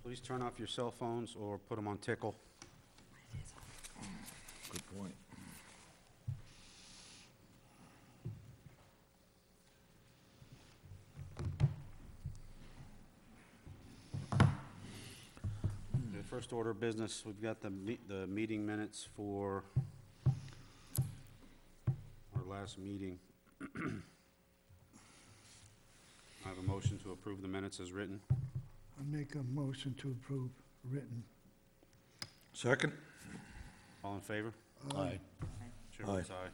Please turn off your cell phones or put them on tickle. Good point. The first order of business, we've got the meeting minutes for our last meeting. I have a motion to approve the minutes as written. I make a motion to approve written. Second? All in favor? Aye. Chair votes aye.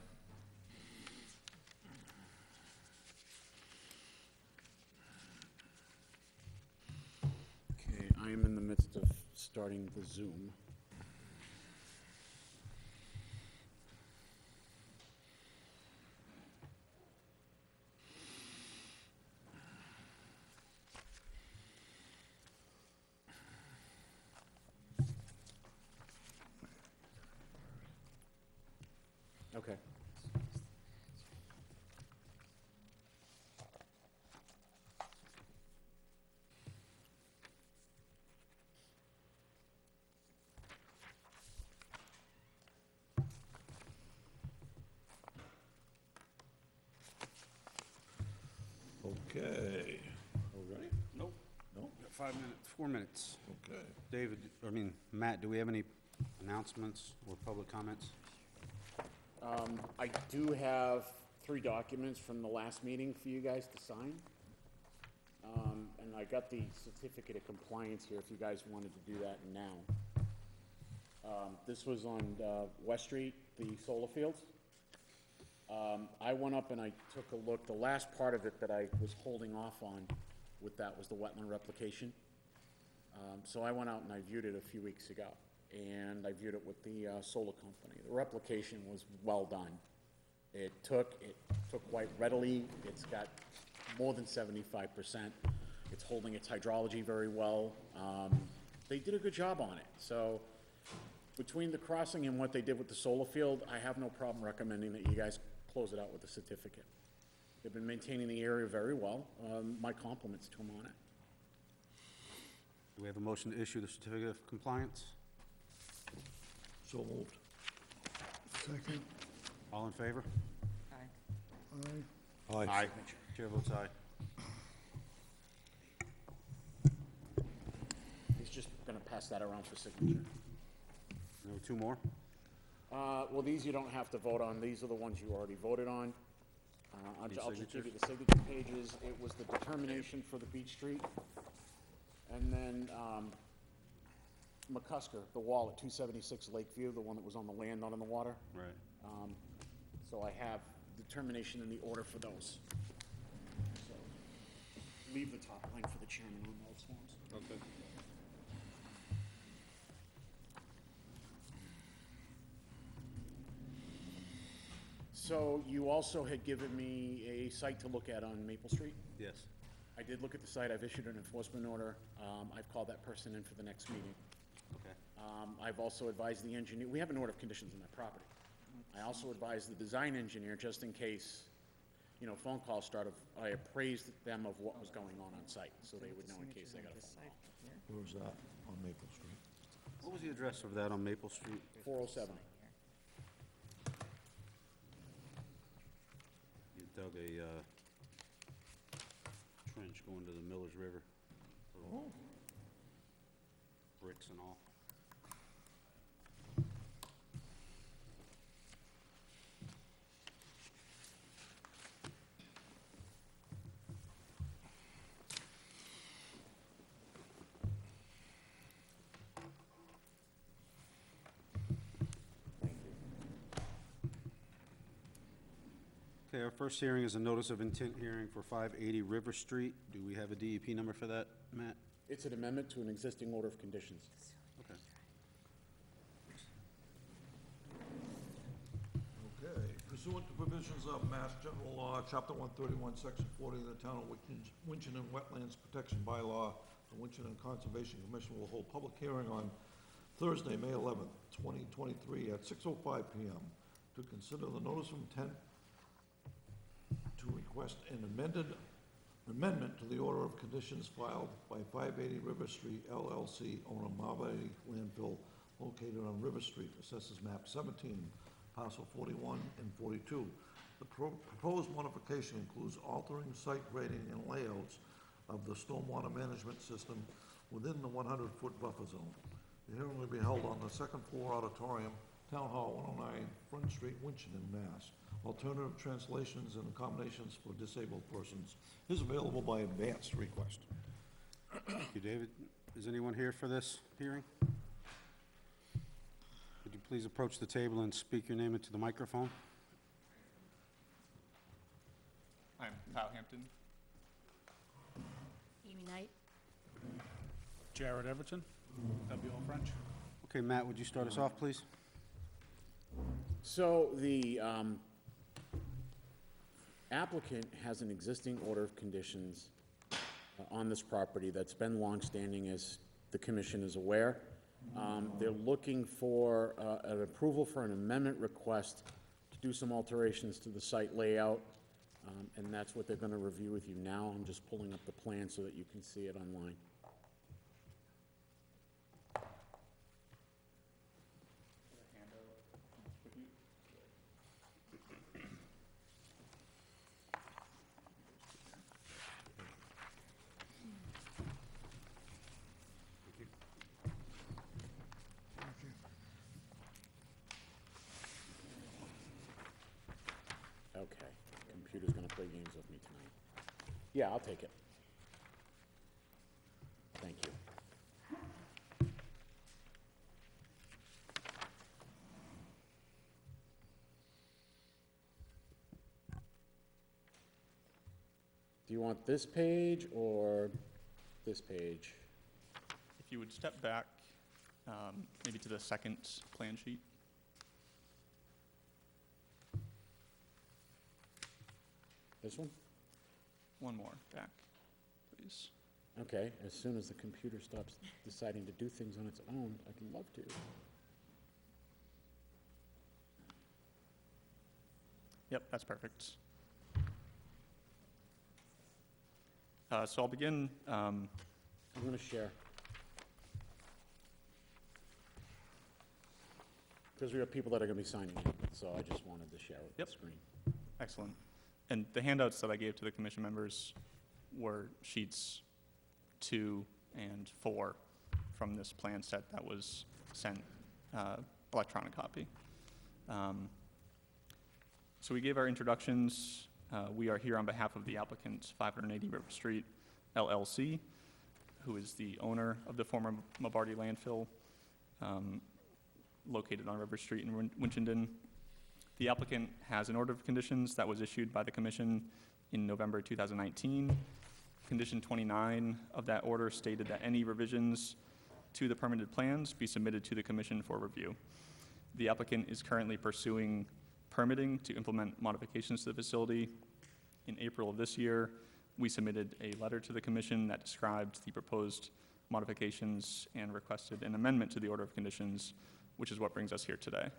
Okay, I am in the midst of starting the Zoom. Okay. Okay. All right? Nope. No? Got 5 minutes, 4 minutes. Okay. David, Matt, do we have any announcements or public comments? I do have 3 documents from the last meeting for you guys to sign. And I got the certificate of compliance here if you guys wanted to do that now. This was on West Street, the solar fields. I went up and I took a look. The last part of it that I was holding off on with that was the wetland replication. So I went out and I viewed it a few weeks ago, and I viewed it with the solar company. The replication was well done. It took quite readily. It's got more than 75%. It's holding its hydrology very well. They did a good job on it. So between the crossing and what they did with the solar field, I have no problem recommending that you guys close it out with a certificate. They've been maintaining the area very well. My compliments to them on it. Do we have a motion to issue the certificate of compliance? So moved. Second. All in favor? Aye. Aye. Chair votes aye. He's just gonna pass that around for signature. There were 2 more? Well, these you don't have to vote on. These are the ones you already voted on. I'll Need I'll just give you signatures? the signature pages. It was the determination for the Beach Street. And then, McCusker, the wall at 276 Lakeview, the one that was on the land, not on the water. Right. So I have determination in the order for those. So leave the top line for the chairman on those forms. Okay. So you also had given me a site to look at on Maple Street. Yes. I did look at the site. I've issued an enforcement order. I've called that person in for the next meeting. Okay. I've also advised the engineer, we have an order of conditions on that property. I also advised the design engineer, just in case, phone calls started, I appraised them of what was going on site, so they would know in case they got a phone call. Where's that? On Maple Street. What was the address of that on Maple Street? 407. You dug a trench going to the Millers River. Oh. Bricks and all. Okay, our first hearing is a notice of intent hearing for 580 River Street. Do we have a DEP number for that, Matt? It's an amendment to an existing order of conditions. Okay. Okay. Pursuant to provisions of Mass General Law, Chapter 131, Section 40 of the Town of Winchendon Wetlands Protection Bylaw, the Winchendon Conservation Commission will hold public hearing on Thursday, May 11th, 2023 at 6:05 p.m. to consider the notice of intent to request an amended amendment to the order of conditions filed by 580 River Street LLC, owner Marbury Landfill, located on River Street, assesses map 17, parcel 41 and 42. The proposed modification includes altering site grading and layouts of the stormwater management system within the 100-foot buffer zone. The hearing will be held on the second floor auditorium, Town Hall 109, Front Street, Winchendon, Mass. Alternative translations and accommodations for disabled persons is available by advanced request. Thank you, David. Is anyone here for this hearing? Would you please approach the table and speak your name into the microphone? I'm Kyle Hampton. Amy Knight. Jared Everton, W.O. French. Okay, Matt, would you start us off, please? So the applicant has an existing order of conditions on this property that's been longstanding, as the commission is aware. They're looking for an approval for an amendment request to do some alterations to the site layout, and that's what they're going to review with you now. I'm just pulling up the plan so that you can see it online. Okay, computer's gonna play games with me tonight. Yeah, I'll take it. Thank you. Do you want this page or this page? If you would step back, maybe to the second plan sheet. This one? One more back, please. Okay, as soon as the computer stops deciding to do things on its own, I'd love to. Yep, that's perfect. So I'll begin. I'm gonna share. Because we have people that are gonna be signing in, so I just wanted to share with the Yep. screen. Excellent. And the handouts that I gave to the commission members were sheets 2 and 4 from this plan set that was sent electronic copy. So we gave our introductions. We are here on behalf of the applicant, 580 River Street LLC, who is the owner of the former Mabarty landfill located on River Street in Winchendon. The applicant has an order of conditions that was issued by the commission in November 2019. Condition 29 of that order stated that any revisions to the permitted plans be submitted to the commission for review. The applicant is currently pursuing permitting to implement modifications to the facility. In April of this year, we submitted a letter to the commission that described the proposed modifications and requested an amendment to the order of conditions, which is what brings us here today.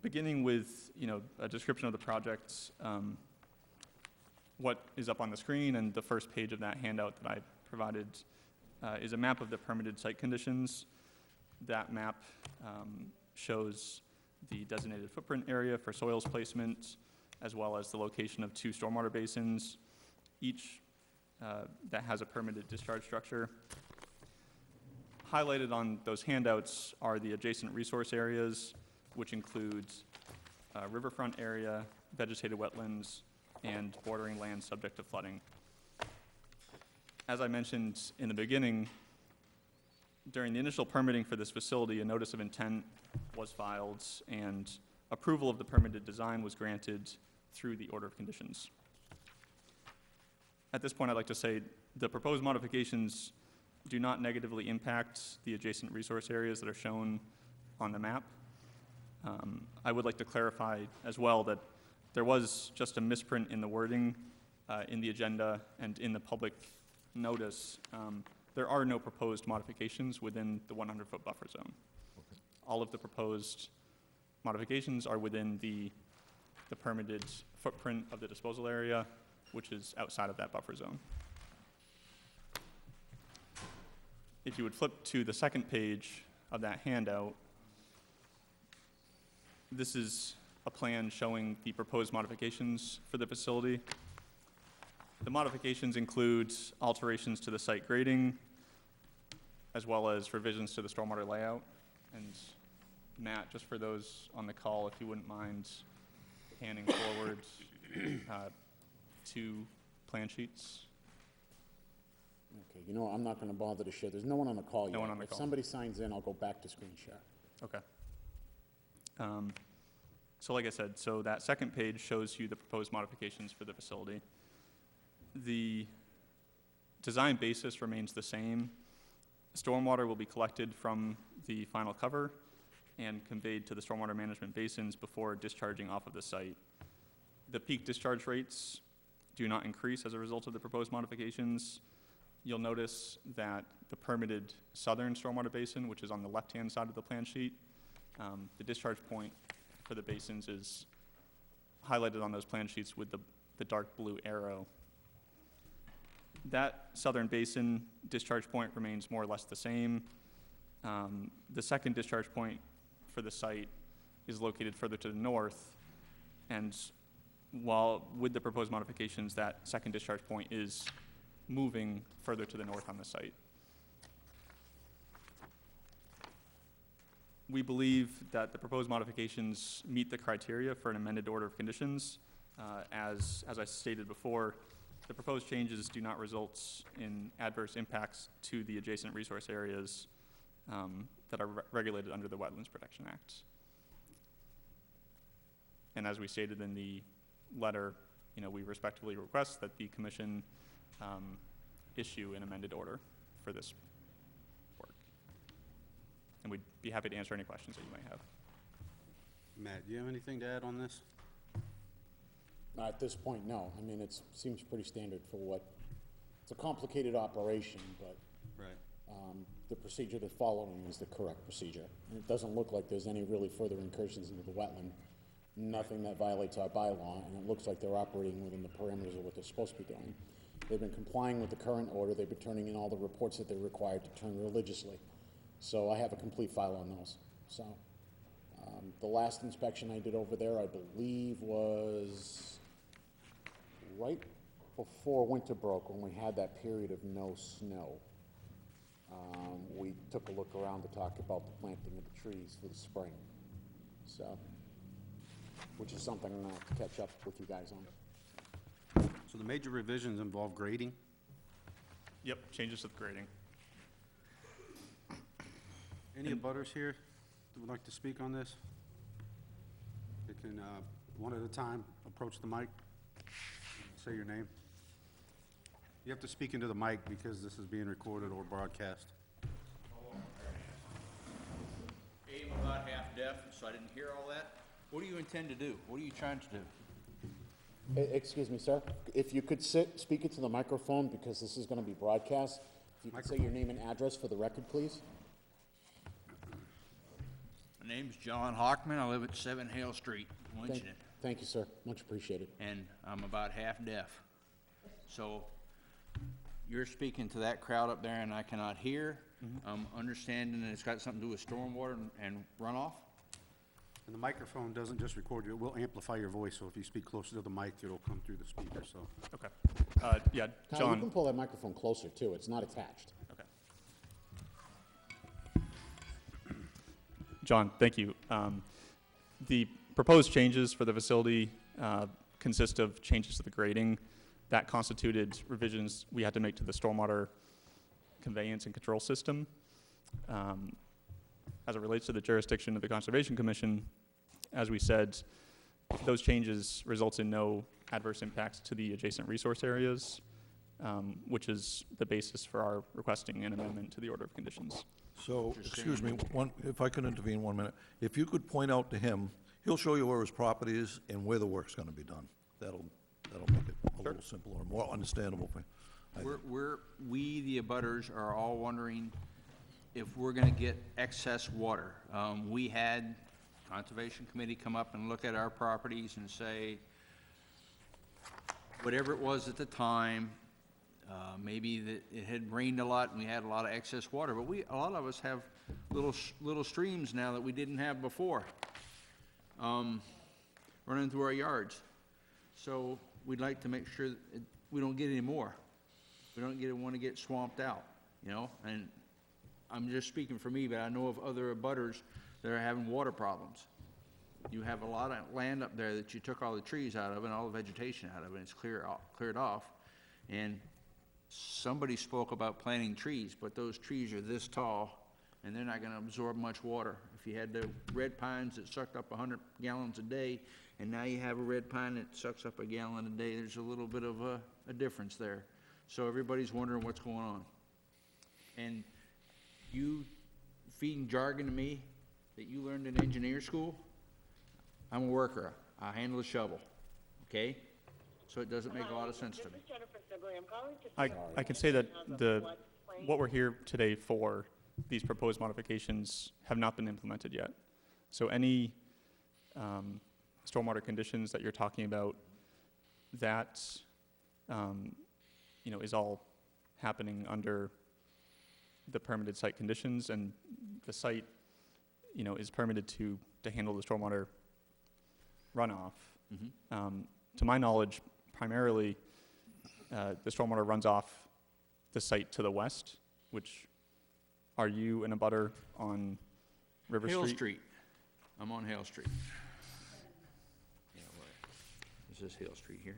Beginning with, a description of the project, what is up on the screen and the first page of that handout that I provided is a map of the permitted site conditions. That map shows the designated footprint area for soils placement, as well as the location of 2 stormwater basins, each that has a permitted discharge structure. Highlighted on those handouts are the adjacent resource areas, which includes riverfront area, vegetated wetlands, and bordering land subject to flooding. As I mentioned in the beginning, during the initial permitting for this facility, a notice of intent was filed, and approval of the permitted design was granted through the order of conditions. At this point, I'd like to say the proposed modifications do not negatively impact the adjacent resource areas that are shown on the map. I would like to clarify as well that there was just a misprint in the wording in the agenda and in the public notice. There are no proposed modifications within the 100-foot buffer zone. All of the proposed modifications are within the the permitted footprint of the disposal area, which is outside of that buffer zone. If you would flip to the second page of that handout, this is a plan showing the proposed modifications for the facility. The modifications include alterations to the site grading, as well as revisions to the stormwater layout. And Matt, just for those on the call, if you wouldn't mind handing forward 2 plan sheets. Okay, you know what, I'm not gonna bother to share, there's no one on the call yet. No one on the If call. somebody signs in, I'll go back to screen share. Okay. So like I said, so that second page shows you the proposed modifications for the facility. The design basis remains the same. Stormwater will be collected from the final cover and conveyed to the stormwater management basins before discharging off of the site. The peak discharge rates do not increase as a result of the proposed modifications. You'll notice that the permitted southern stormwater basin, which is on the left-hand side of the plan sheet, the discharge point for the basins is highlighted on those plan sheets with the dark blue arrow. That southern basin discharge point remains more or less the same. The second discharge point for the site is located further to the north, and while with the proposed modifications, that second discharge point is moving further to the north on the site. We believe that the proposed modifications meet the criteria for an amended order of conditions. As I stated before, the proposed changes do not result in adverse impacts to the adjacent resource areas that are regulated under the Wetlands Protection Act. And as we stated in the letter, we respectfully request that the commission issue an amended order for this work. And we'd be happy to answer any questions that you might have. Matt, do you have anything to add on this? At this point, no. I mean, it seems pretty standard for what, it's a complicated operation, but Right. the procedure they're following is the correct procedure. And it doesn't look like there's any really further incursions into the wetland, nothing that violates our bylaw, and it looks like they're operating within the parameters of what they're supposed to be doing. They've been complying with the current order. They've been turning in all the reports that they're required to turn religiously. So I have a complete file on those. So the last inspection I did over there, I believe, was right before winter broke, when we had that period of no snow. We took a look around to talk about the planting of the trees for the spring. So, which is something I'm gonna have to catch up with you guys on. So the major revisions involve grading? Yep, changes to the grading. Any abutters here that would like to speak on this? They can, one at a time, approach the mic, say your name. You have to speak into the mic because this is being recorded or broadcast. Hey, I'm about half deaf, so I didn't hear all that. What do you intend to do? What are you trying to do? Excuse me, sir. If you could speak into the microphone, because this is gonna be broadcast. If you could say your name and address for the record, please. My name's John Hockman. I live at 7 Hale Street, Winchendon, Thank you, sir. Much appreciated. and I'm about half deaf. So you're speaking to that crowd up there and I cannot hear. I'm understanding that it's got something to do with stormwater and runoff? And the microphone doesn't just record you, it will amplify your voice, so if you speak closer to the mic, it'll come through the speaker, so. Okay. Yeah, Kyle, you John. can pull that microphone closer, too. It's not attached. Okay. John, thank you. The proposed changes for the facility consist of changes to the grading that constituted revisions we had to make to the stormwater conveyance and control system. As it relates to the jurisdiction of the Conservation Commission, as we said, those changes result in no adverse impacts to the adjacent resource areas, which is the basis for our requesting an amendment to the order of conditions. So, excuse me, if I could intervene 1 minute. If you could point out to him, he'll show you where his property is and where the work's gonna be done. That'll make it a little simpler and more understandable for you. We, the abutters, are all wondering if we're gonna get excess water. We had Conservation Committee come up and look at our properties and say, whatever it was at the time, maybe that it had rained a lot and we had a lot of excess water, but a lot of us have little streams now that we didn't have before, running through our yards. So we'd like to make sure that we don't get any more. We don't want to get swamped out, you know? And I'm just speaking for me, but I know of other abutters that are having water problems. You have a lot of land up there that you took all the trees out of and all the vegetation out of, and it's cleared off. And somebody spoke about planting trees, but those trees are this tall, and they're not gonna absorb much water. If you had the red pines that sucked up 100 gallons a day, and now you have a red pine that sucks up a gallon a day, there's a little bit of a difference there. So everybody's wondering what's going on. And you feeding jargon to me that you learned in engineer school, I'm a worker. I handle a shovel, okay? So it doesn't make a lot of sense to me. This is Jennifer Sibley. I'm calling to I can say that what we're here today for, these proposed modifications, have not been implemented yet. So any stormwater conditions that you're talking about, that is all happening under the permitted site conditions, and the site, is permitted to handle the stormwater runoff. To my knowledge, primarily, the stormwater runs off the site to the west, which, are you in a butter on River Street? Hale Street. I'm on Hale Street. Yeah, where? Is this Hale Street here?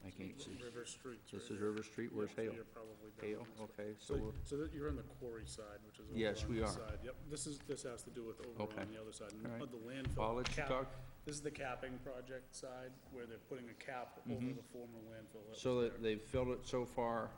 I can't see. River Street. This is River Street, where's So Hale? you're probably down Hale, this way. okay, So, so, so that you're on the quarry side, which is over Yes, on we this are. side. Yep, this has to do with over Okay. on the other side. And All right. on the Well, landfill let's cap, talk- this is the capping project side, where they're putting a cap over the former landfill that was so there. that they've filled it so far,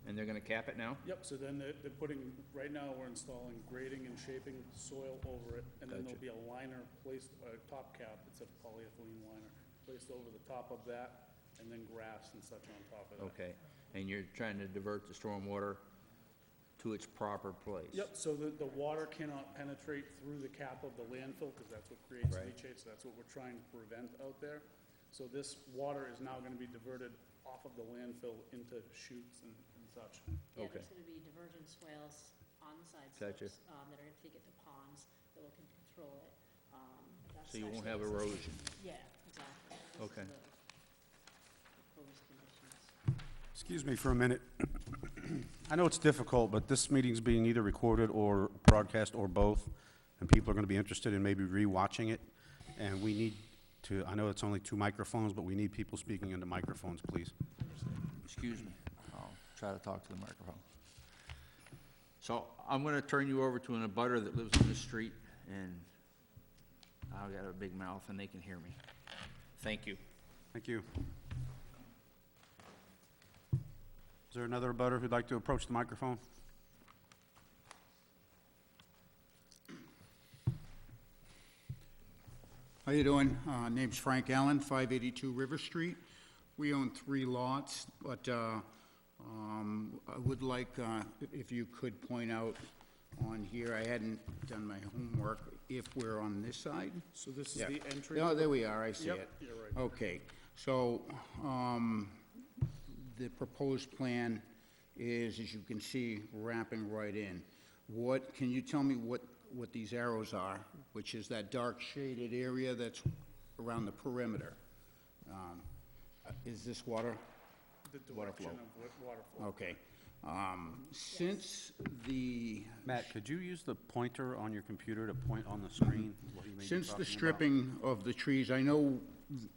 and they're gonna cap it now? Yep, so then they're putting, right now, we're installing grading and shaping soil over it, and then there'll Gotcha. be a liner placed, a top cap, it's a polyethylene liner, placed over the top of that, and then grass and such on top of that. Okay, and you're trying to divert the stormwater to its proper place? Yep, so the water cannot penetrate through the cap of the landfill, because that's what creates Right. leachate, so that's what we're trying to prevent out there. So this water is now gonna be diverted off of the landfill into chutes and such. Yeah, Okay. there's gonna be diversion swales on the side Gotcha. slopes, that are gonna take it to ponds, that will control it. That's So you won't actually have existing. erosion? Yeah, exactly. This is Okay. the proposed conditions. Excuse me for a minute. I know it's difficult, but this meeting's being either recorded or broadcast or both, and people are going to be interested in maybe re-watching it. And we need to, I know it's only 2 microphones, but we need people speaking into microphones, please. Excuse me, I'll try to talk to the microphone. So I'm gonna turn you over to an abutter that lives on this street, and I've got a big mouth and they can hear me. Thank you. Thank you. Is there another abutter who'd like to approach the microphone? How you doing? Name's Frank Allen, 582 River Street. We own 3 lots, but I would like, if you could point out on here, I hadn't done my homework, if we're on this side? So this is Yeah. the entry. Oh, there we are, I see Yep, it. you're right. Okay, so, the proposed plan is, as you can see, wrapping right in. Can you tell me what these arrows are, which is that dark shaded area that's around the perimeter? Is this water? The water direction flow. of what water flow. Okay. Since the, Matt, could you use the pointer on your computer to point on the screen? what he may be since talking the about? stripping of the trees, I know,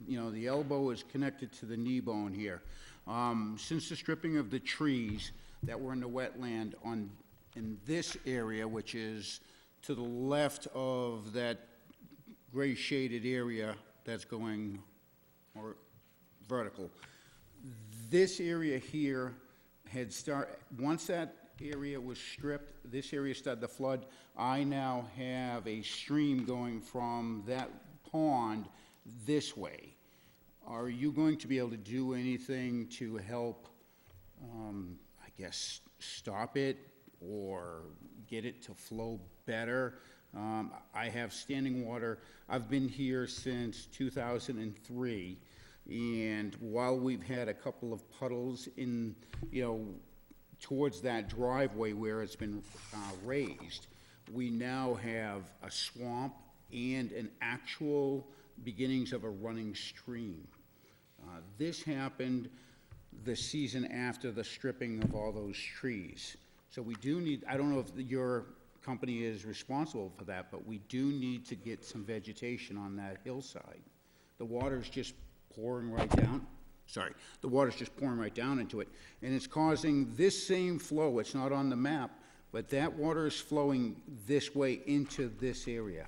the elbow is connected to the knee bone here. Since the stripping of the trees that were in the wetland in this area, which is to the left of that gray shaded area that's going, or vertical, this area here once that area was stripped, this area started to flood. I now have a stream going from that pond this way. Are you going to be able to do anything to help, I guess, stop it or get it to flow better? I have standing water. I've been here since 2003, and while we've had a couple of puddles in, towards that driveway where it's been raised, we now have a swamp and an actual beginnings of a running stream. This happened the season after the stripping of all those trees. So we do need, I don't know if your company is responsible for that, but we do need to get some vegetation on that hillside. The water's just pouring right down. The water's just pouring right down into it, and it's causing this same flow. It's not on the map, but that water is flowing this way into this area.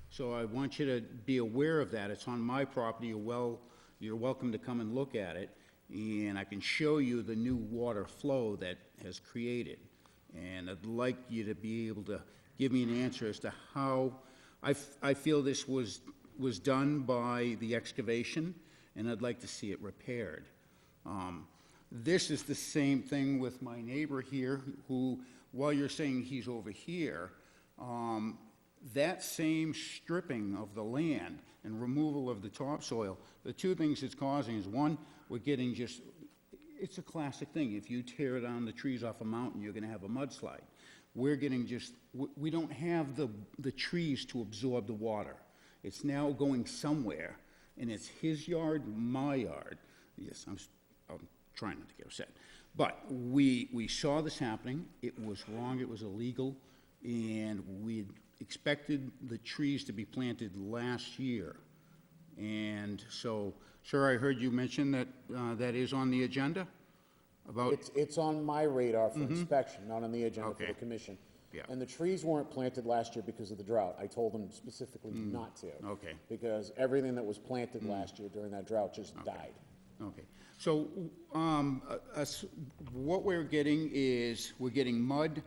So I want you to be aware of that. It's on my property. You're welcome to come and look at it, and I can show you the new water flow that has created. And I'd like you to be able to give me an answer as to how I feel this was done by the excavation, and I'd like to see it repaired. This is the same thing with my neighbor here, who, while you're saying he's over here, that same stripping of the land and removal of the topsoil, the two things it's causing is, one, we're getting just, it's a classic thing. If you tear down the trees off a mountain, you're gonna have a mudslide. We're getting just, we don't have the trees to absorb the water. It's now going somewhere, and it's his yard, my yard. Yes, I'm trying not to get upset. But we saw this happening. It was wrong, it was illegal, and we expected the trees to be planted last year. And so, sir, I heard you mention that that is on the agenda? About, It's on my radar for inspection, not on the agenda for the Okay. commission. Yeah. And the trees weren't planted last year because of the drought. I told them specifically not to. Okay. Because everything that was planted last year during that drought just died. okay. So, what we're getting is, we're getting mud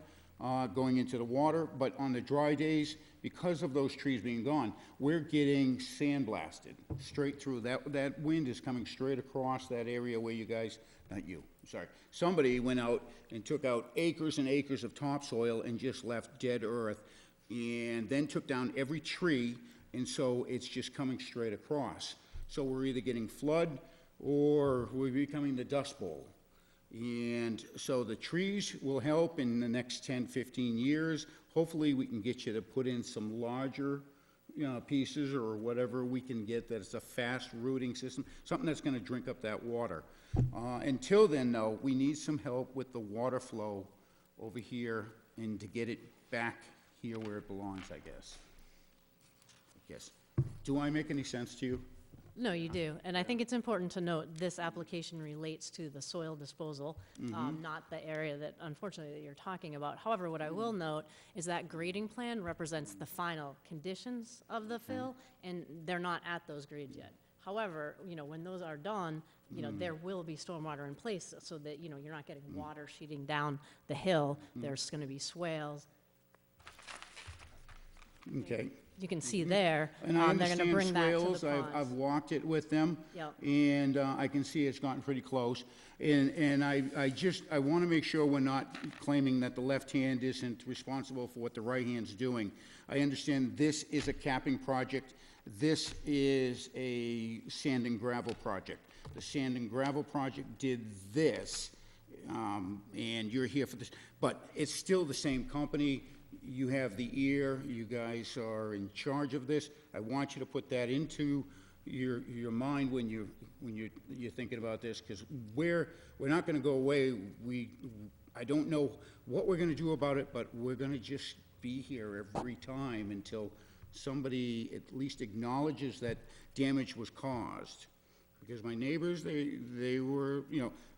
going into the water, but on the dry days, because of those trees being gone, we're getting sandblasted straight through. That wind is coming straight across that area where you guys, not you, sorry, somebody went out and took out acres and acres of topsoil and just left dead earth, and then took down every tree, and so it's just coming straight across. So we're either getting flood or we're becoming the Dust Bowl. And so the trees will help in the next 10, 15 years. Hopefully, we can get you to put in some larger, pieces or whatever we can get that's a fast rooting system, something that's gonna drink up that water. Until then, though, we need some help with the water flow over here and to get it back here where it belongs, I guess. Yes. Do I make any sense to you? No, you do. And I think it's important to note, this application relates to the soil disposal, not the area that unfortunately that you're talking about. However, what I will note is that grading plan represents the final conditions of the fill, and they're not at those grades yet. However, when those are done, there will be stormwater in place so that, you're not getting water sheeting down the hill. There's gonna be swales. Okay. You can see there, And I they're gonna bring understand that to swales, the I've ponds. walked it with them. Yep. And I can see it's gotten pretty close. And I want to make sure we're not claiming that the left hand isn't responsible for what the right hand's doing. I understand this is a capping project. This is a sand and gravel project. The sand and gravel project did this, and you're here for this. But it's still the same company. You have the ear, you guys are in charge of this. I want you to put that into your mind when you're thinking about this, because we're not gonna go away. I don't know what we're gonna do about it, but we're gonna just be here every time until somebody at least acknowledges that damage was caused. Because my neighbors, they were,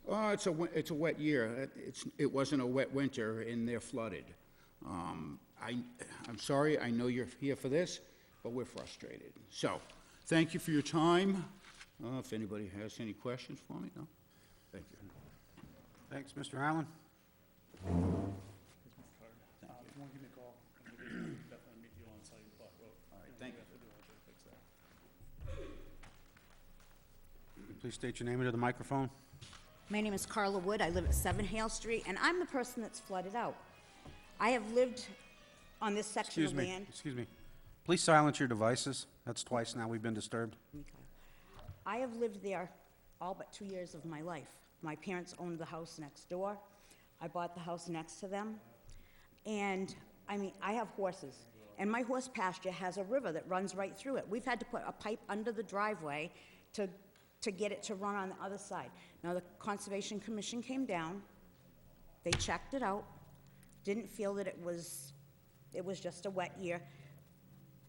oh, it's a wet year. It wasn't a wet winter, and they're flooded. I'm sorry, I know you're here for this, but we're frustrated. So, thank you for your time. If anybody has any questions for me, no? Thank you. Thanks, Mr. Allen. If you want to give me a call, I'm gonna definitely meet you on site in Clark Road. All right, thank you. Fix that. Please state your name into the microphone. My name is Carla Wood. I live at 7 Hale Street, and I'm the person that's flooded out. I have lived on this section of land. Excuse me. Please silence your devices. That's twice now we've been disturbed. I have lived there all but 2 years of my life. My parents owned the house next door. I bought the house next to them. And, I mean, I have horses. And my horse pasture has a river that runs right through it. We've had to put a pipe under the driveway to get it to run on the other side. Now, the Conservation Commission came down. They checked it out. Didn't feel that it was just a wet year.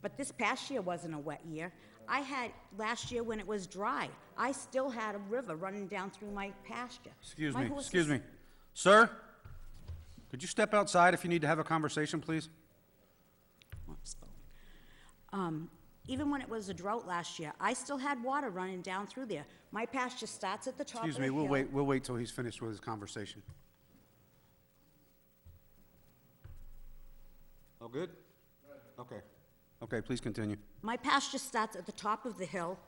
But this past year wasn't a wet year. I had, last year when it was dry, I still had a river running down through my pasture. Excuse me. Sir, could you step outside if you need to have a conversation, please? Even when it was a drought last year, I still had water running down through there. My pasture starts at the top of the Excuse hill. me, we'll wait till he's finished with his conversation. All good? Okay. Okay, please continue. My pasture starts at the top of the hill,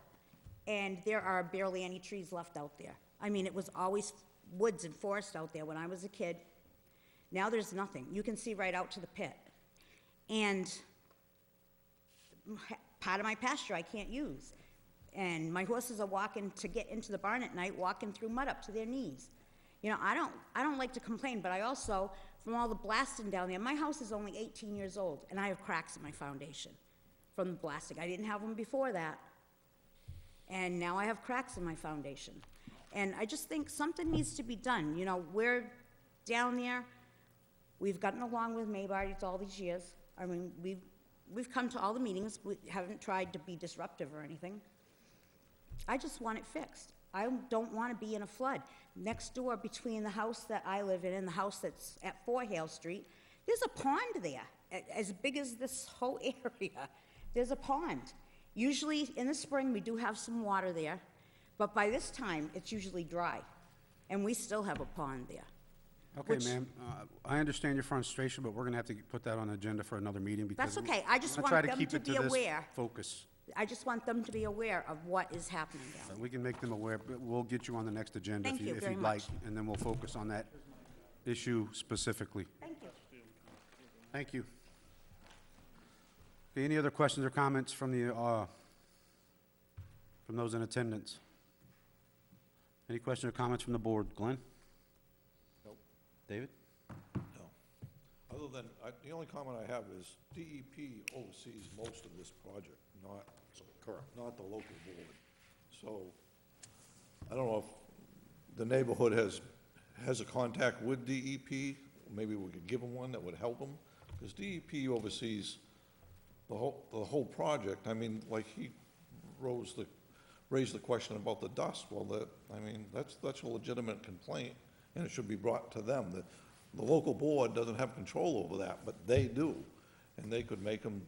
and there are barely any trees left out there. I mean, it was always woods and forest out there when I was a kid. Now there's nothing. You can see right out to the pit. And part of my pasture I can't use. And my horses are walking to get into the barn at night, walking through mud up to their knees. You know, I don't like to complain, but I also, from all the blasting down there, my house is only 18 years old, and I have cracks in my foundation from the blasting. I didn't have them before that. And now I have cracks in my foundation. And I just think something needs to be done. You know, we're down there. We've gotten along with Maybardies all these years. I mean, we've come to all the meetings. We haven't tried to be disruptive or anything. I just want it fixed. I don't want to be in a flood. Next door, between the house that I live in and the house that's at 4 Hale Street, there's a pond there, as big as this whole area. There's a pond. Usually, in the spring, we do have some water there, but by this time, it's usually dry, and we still have a pond there. Okay, ma'am, I understand your frustration, but we're gonna have to put that on the agenda for another meeting because... That's okay. I just I'm want gonna try them keep to it be this aware. Focus. I just want them to be aware of what is happening down there. We can make them aware, but we'll get you on the next agenda Thank you if very you'd like, much. and then we'll focus on that issue specifically. Thank you. Thank you. Okay, any other questions or comments from those in attendance? Any questions or comments from the board? Glenn? Nope. David? No. Other than, the only comment I have is DEP oversees most of this project, not the local board. So, I don't know if the neighborhood has a contact with DEP. Maybe we could give them one that would help them, because DEP oversees the whole project. I mean, like he raised the question about the dust. Well, that's a legitimate complaint, and it should be brought to them. The local board doesn't have control over that, but they do, and they could make them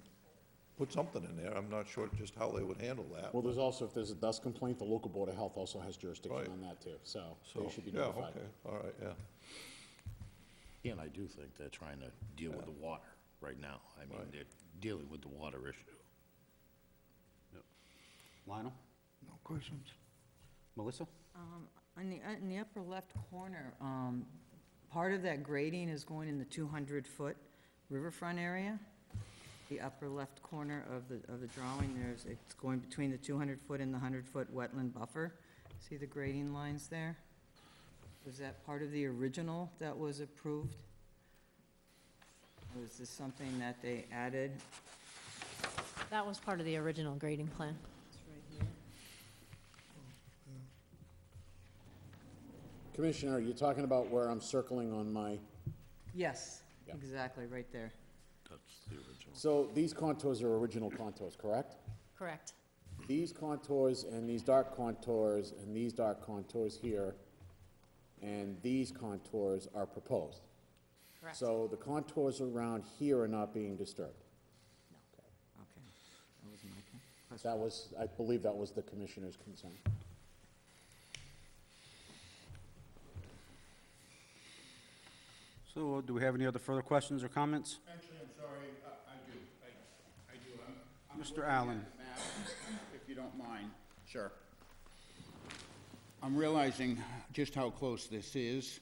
put something in there. I'm not sure just how they would handle that. Well, there's also, if there's a dust complaint, the local Board of Health also has jurisdiction Right. on that too, so So, they should be yeah, notified. okay, all right, yeah. And I do think they're trying to deal with the water right now. I mean, they're dealing with the water issue. Lionel? No questions. Melissa? In the upper left corner, part of that grading is going in the 200-foot riverfront area. The upper left corner of the drawing, it's going between the 200-foot and the 100-foot wetland buffer. See the grading lines there? Was that part of the original that was approved? Or is this something that they added? That was part of the original grading plan. It's right here. Commissioner, you're talking about where I'm circling on my, Yes, Yeah. exactly, right there. That's the original. so these contours are original contours, correct? Correct. These contours and these dark contours and these dark contours here and these contours are proposed. Correct. So the contours around here are not being disturbed. Okay. That was my question. That was, I believe that was the commissioner's concern. So, do we have any other further questions or comments? Actually, I'm sorry, I do. I'm Mr. looking at Allen. the map, if you don't mind. Sure. I'm realizing just how close this is.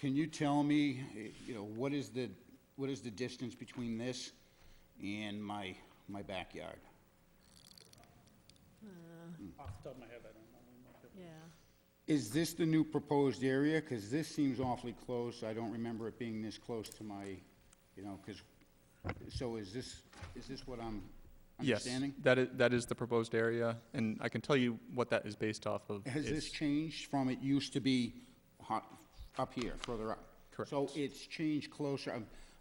Can you tell me, what is the distance between this and my backyard. Off the top of my head, I don't know. Yeah. Is this the new proposed area? Because this seems awfully close. I don't remember it being this close to my, because, so is this what I'm Yes, understanding? that is the proposed area, and I can tell you what that is based off of. Has this It's- changed from it used to be up here, further up? Correct. So it's changed closer.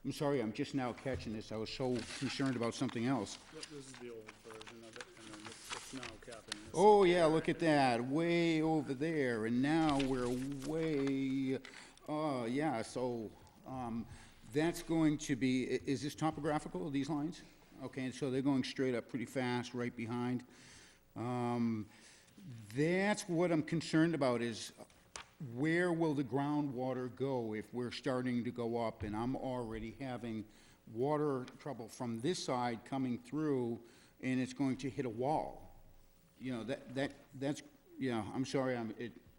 I'm sorry, I'm just now catching this. I was so concerned about something else. Yep, this is the old version of it, and then it's now capping this. Oh, yeah, look at that, way over there, and now we're way, yeah, so, that's going to be, is this topographical, these lines? Okay, and so they're going straight up pretty fast, right behind. That's what I'm concerned about, is where will the groundwater go if we're starting to go up, and I'm already having water trouble from this side coming through, and it's going to hit a wall. That's, I'm sorry,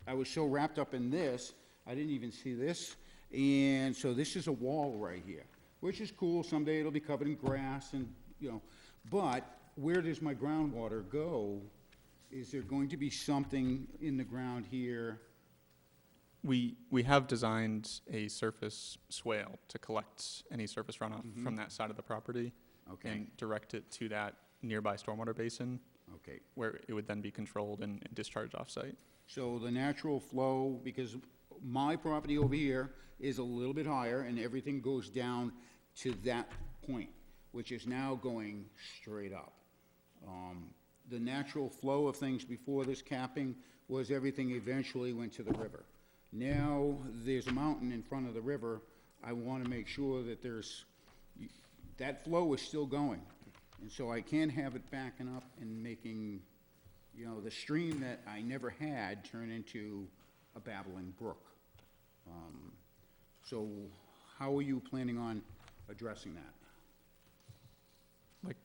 I was so wrapped up in this, I didn't even see this. And so this is a wall right here, which is cool. Someday it'll be covered in grass and, but where does my groundwater go? Is there going to be something in the ground here? We have designed a surface swale to collect any surface runoff from that side of the property. Okay. And direct it to that nearby stormwater basin, Okay. where it would then be controlled and discharged off-site. So the natural flow, because my property over here is a little bit higher, and everything goes down to that point, which is now going straight up. The natural flow of things before this capping was everything eventually went to the river. Now, there's a mountain in front of the river. I want to make sure that that flow is still going. And so I can't have it backing up and making, the stream that I never had turn into a babbling brook. So how are you planning on addressing that?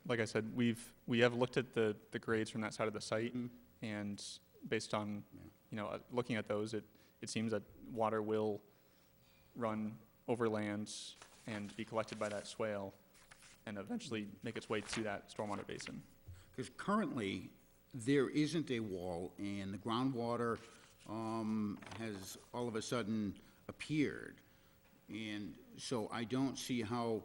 Like I said, we have looked at the grades from that side of the site, and based on, looking at those, it seems that water will run over lands and be collected by that swale and eventually make its way to that stormwater basin. Because currently, there isn't a wall, and the groundwater has all of a sudden appeared. And so I don't see how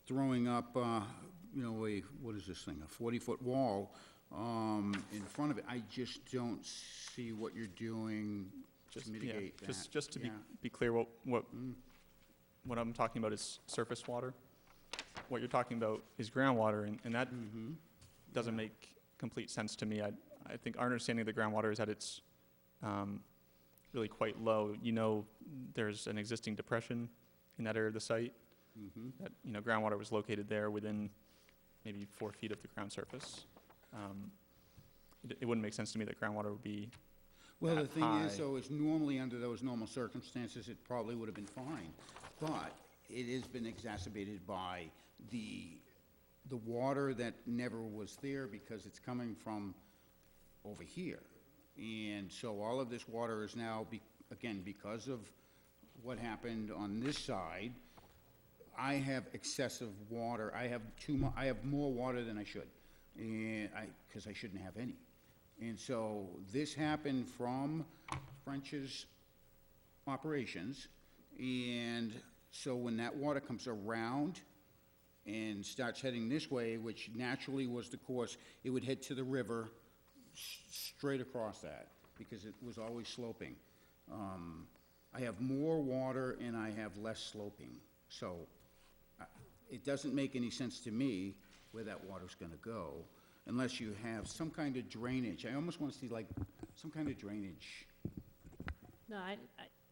throwing up, what is this thing, a 40-foot wall in front of it, I just don't see what you're doing to mitigate that. Just to Yeah. be clear, what I'm talking about is surface water. What you're talking about is groundwater, and that doesn't make complete sense to me. I think our understanding of the groundwater is that it's really quite low. There's an existing depression in that area of the site. That, groundwater was located there within maybe 4 feet of the ground surface. It wouldn't make sense to me that groundwater would be Well, the that thing is, high. though, is normally under those normal circumstances, it probably would have been fine. But it has been exacerbated by the water that never was there because it's coming from over here. And so all of this water is now, again, because of what happened on this side, I have excessive water. I have more water than I should, and because I shouldn't have any. And so this happened from French's operations, and so when that water comes around and starts heading this way, which naturally was the course, it would head to the river straight across that, because it was always sloping. I have more water and I have less sloping, so it doesn't make any sense to me where that water's gonna go, unless you have some kind of drainage. I almost want to see like some kind of drainage. No,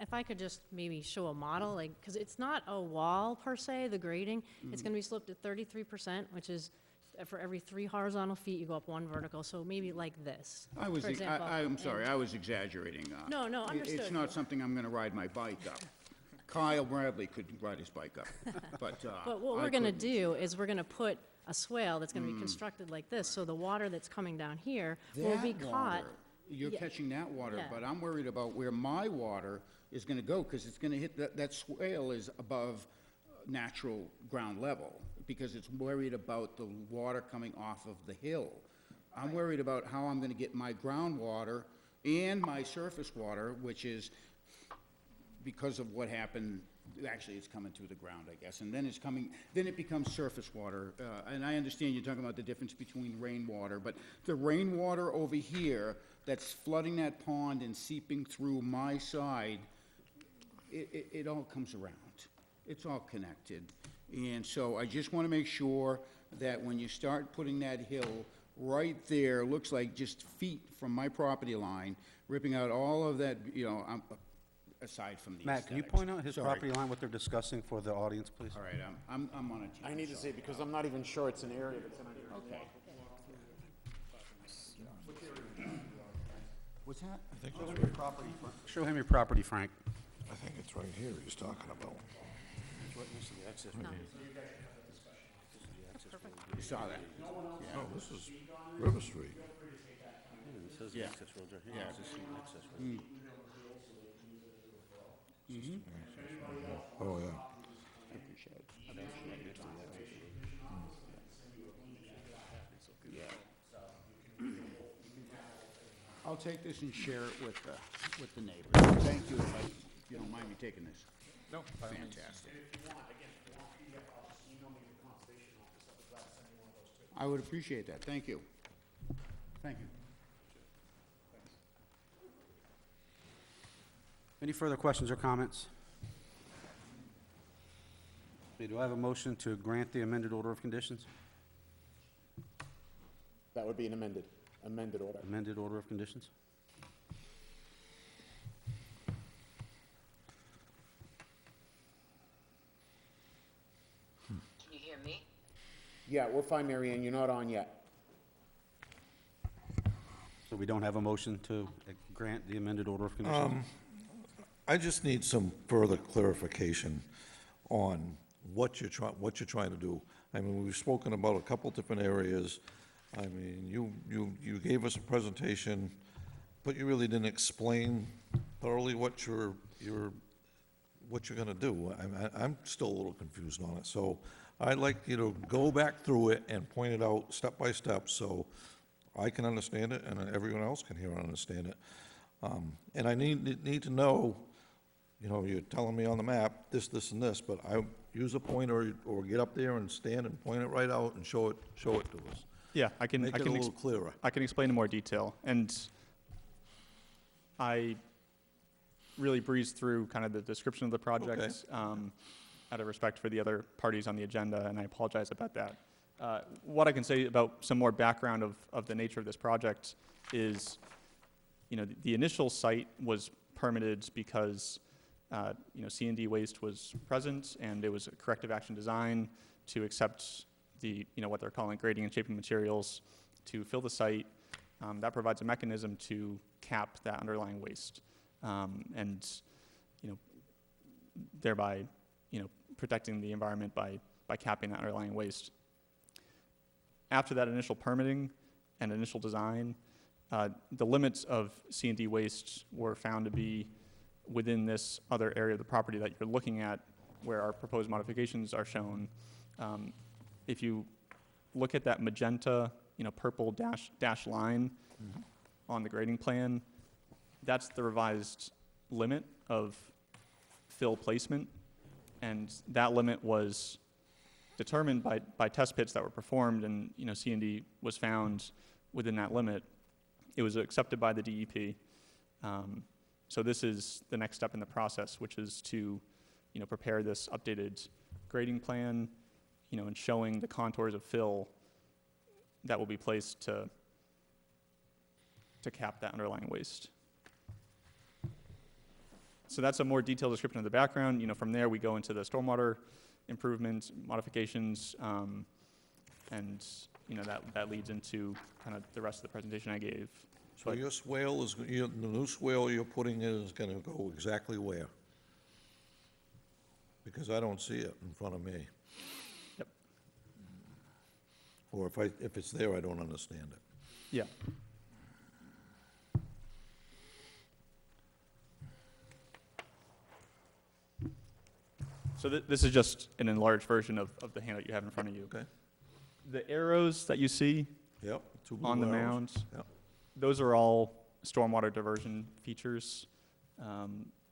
if I could just maybe show a model, because it's not a wall per se, the grading. It's going to be sloped at 33%, which is for every 3 horizontal feet, you go up 1 vertical, so maybe like this, for example. I'm sorry, I was exaggerating. No, It's understood. not something I'm gonna ride my bike up. Kyle Bradley could ride his bike up, but, But what I we're gonna couldn't. do is we're gonna put a swale that's gonna be constructed like this, so the water that's coming down here will be That caught. water, you're Yeah. catching that water, Yeah. but I'm worried about where my water is gonna go, because it's gonna hit, that swale is above natural ground level, because it's worried about the water coming off of the hill. I'm worried about how I'm gonna get my groundwater and my surface water, which is, because of what happened, actually, it's coming through the ground, I guess, and then it becomes surface water. And I understand you're talking about the difference between rainwater, but the rainwater over here that's flooding that pond and seeping through my side, it all comes around. It's all connected. And so I just want to make sure that when you start putting that hill right there, looks like just feet from my property line, ripping out all of that, aside from the Matt, can you aesthetics. point out his Sorry. property line, what they're discussing for the audience, please? All right, I'm on a team. I need to say, because I'm not even sure it's an area that's in under. Okay. What's that? Show him your property, Frank. I think it's right here he's talking about. You saw that? No, this is River Street. Yeah. Oh, yeah. I'll take this and share it with the neighbors. Thank you, if you don't mind me taking this. No. Fantastic. I would appreciate that, thank you. Thank you. Any further questions or comments? Okay, do I have a motion to grant the amended order of conditions? That would be an amended order. Amended order of conditions? Can you hear me? Yeah, we're fine, Mary Ann, you're not on yet. So we don't have a motion to grant the amended order of conditions? I just need some further clarification on what you're trying to do. I mean, we've spoken about a couple different areas. I mean, you gave us a presentation, but you really didn't explain thoroughly what you're gonna do. I'm still a little confused on it, so I'd like you to go back through it and point it out step by step, so I can understand it and everyone else can hear and understand it. And I need to know, you're telling me on the map, this, and this, but I use a pointer or get up there and stand and point it right out and show it to us. Yeah, I can. Make it a little clearer. I can explain in more detail, and I really breezed through kind of the description of the project out of respect for the other parties on the agenda, and I apologize about that. What I can say about some more background of the nature of this project is, the initial site was permitted because C&D Waste was present, and it was a corrective action design to accept the, what they're calling grading and shaping materials to fill the site. That provides a mechanism to cap that underlying waste, and, thereby, protecting the environment by capping that underlying waste. After that initial permitting and initial design, the limits of C&D Waste were found to be within this other area of the property that you're looking at, where our proposed modifications are shown. If you look at that magenta, purple dash line on the grading plan, that's the revised limit of fill placement, and that limit was determined by test pits that were performed, and C&D was found within that limit. It was accepted by the DEP. So this is the next step in the process, which is to prepare this updated grading plan, and showing the contours of fill that will be placed to cap that underlying waste. So that's a more detailed description of the background. From there we go into the stormwater improvements, modifications, and that leads into kind of the rest of the presentation I gave. So your swale the new swale you're putting in is gonna go exactly where? Because I don't see it in front of me. Yep. Or if it's there, I don't understand it. Yeah. So this is just an enlarged version of the handout you have in front of you. Okay. The arrows that you see Yep. Two blue on the arrows. mounds, Yep. those are all stormwater diversion features.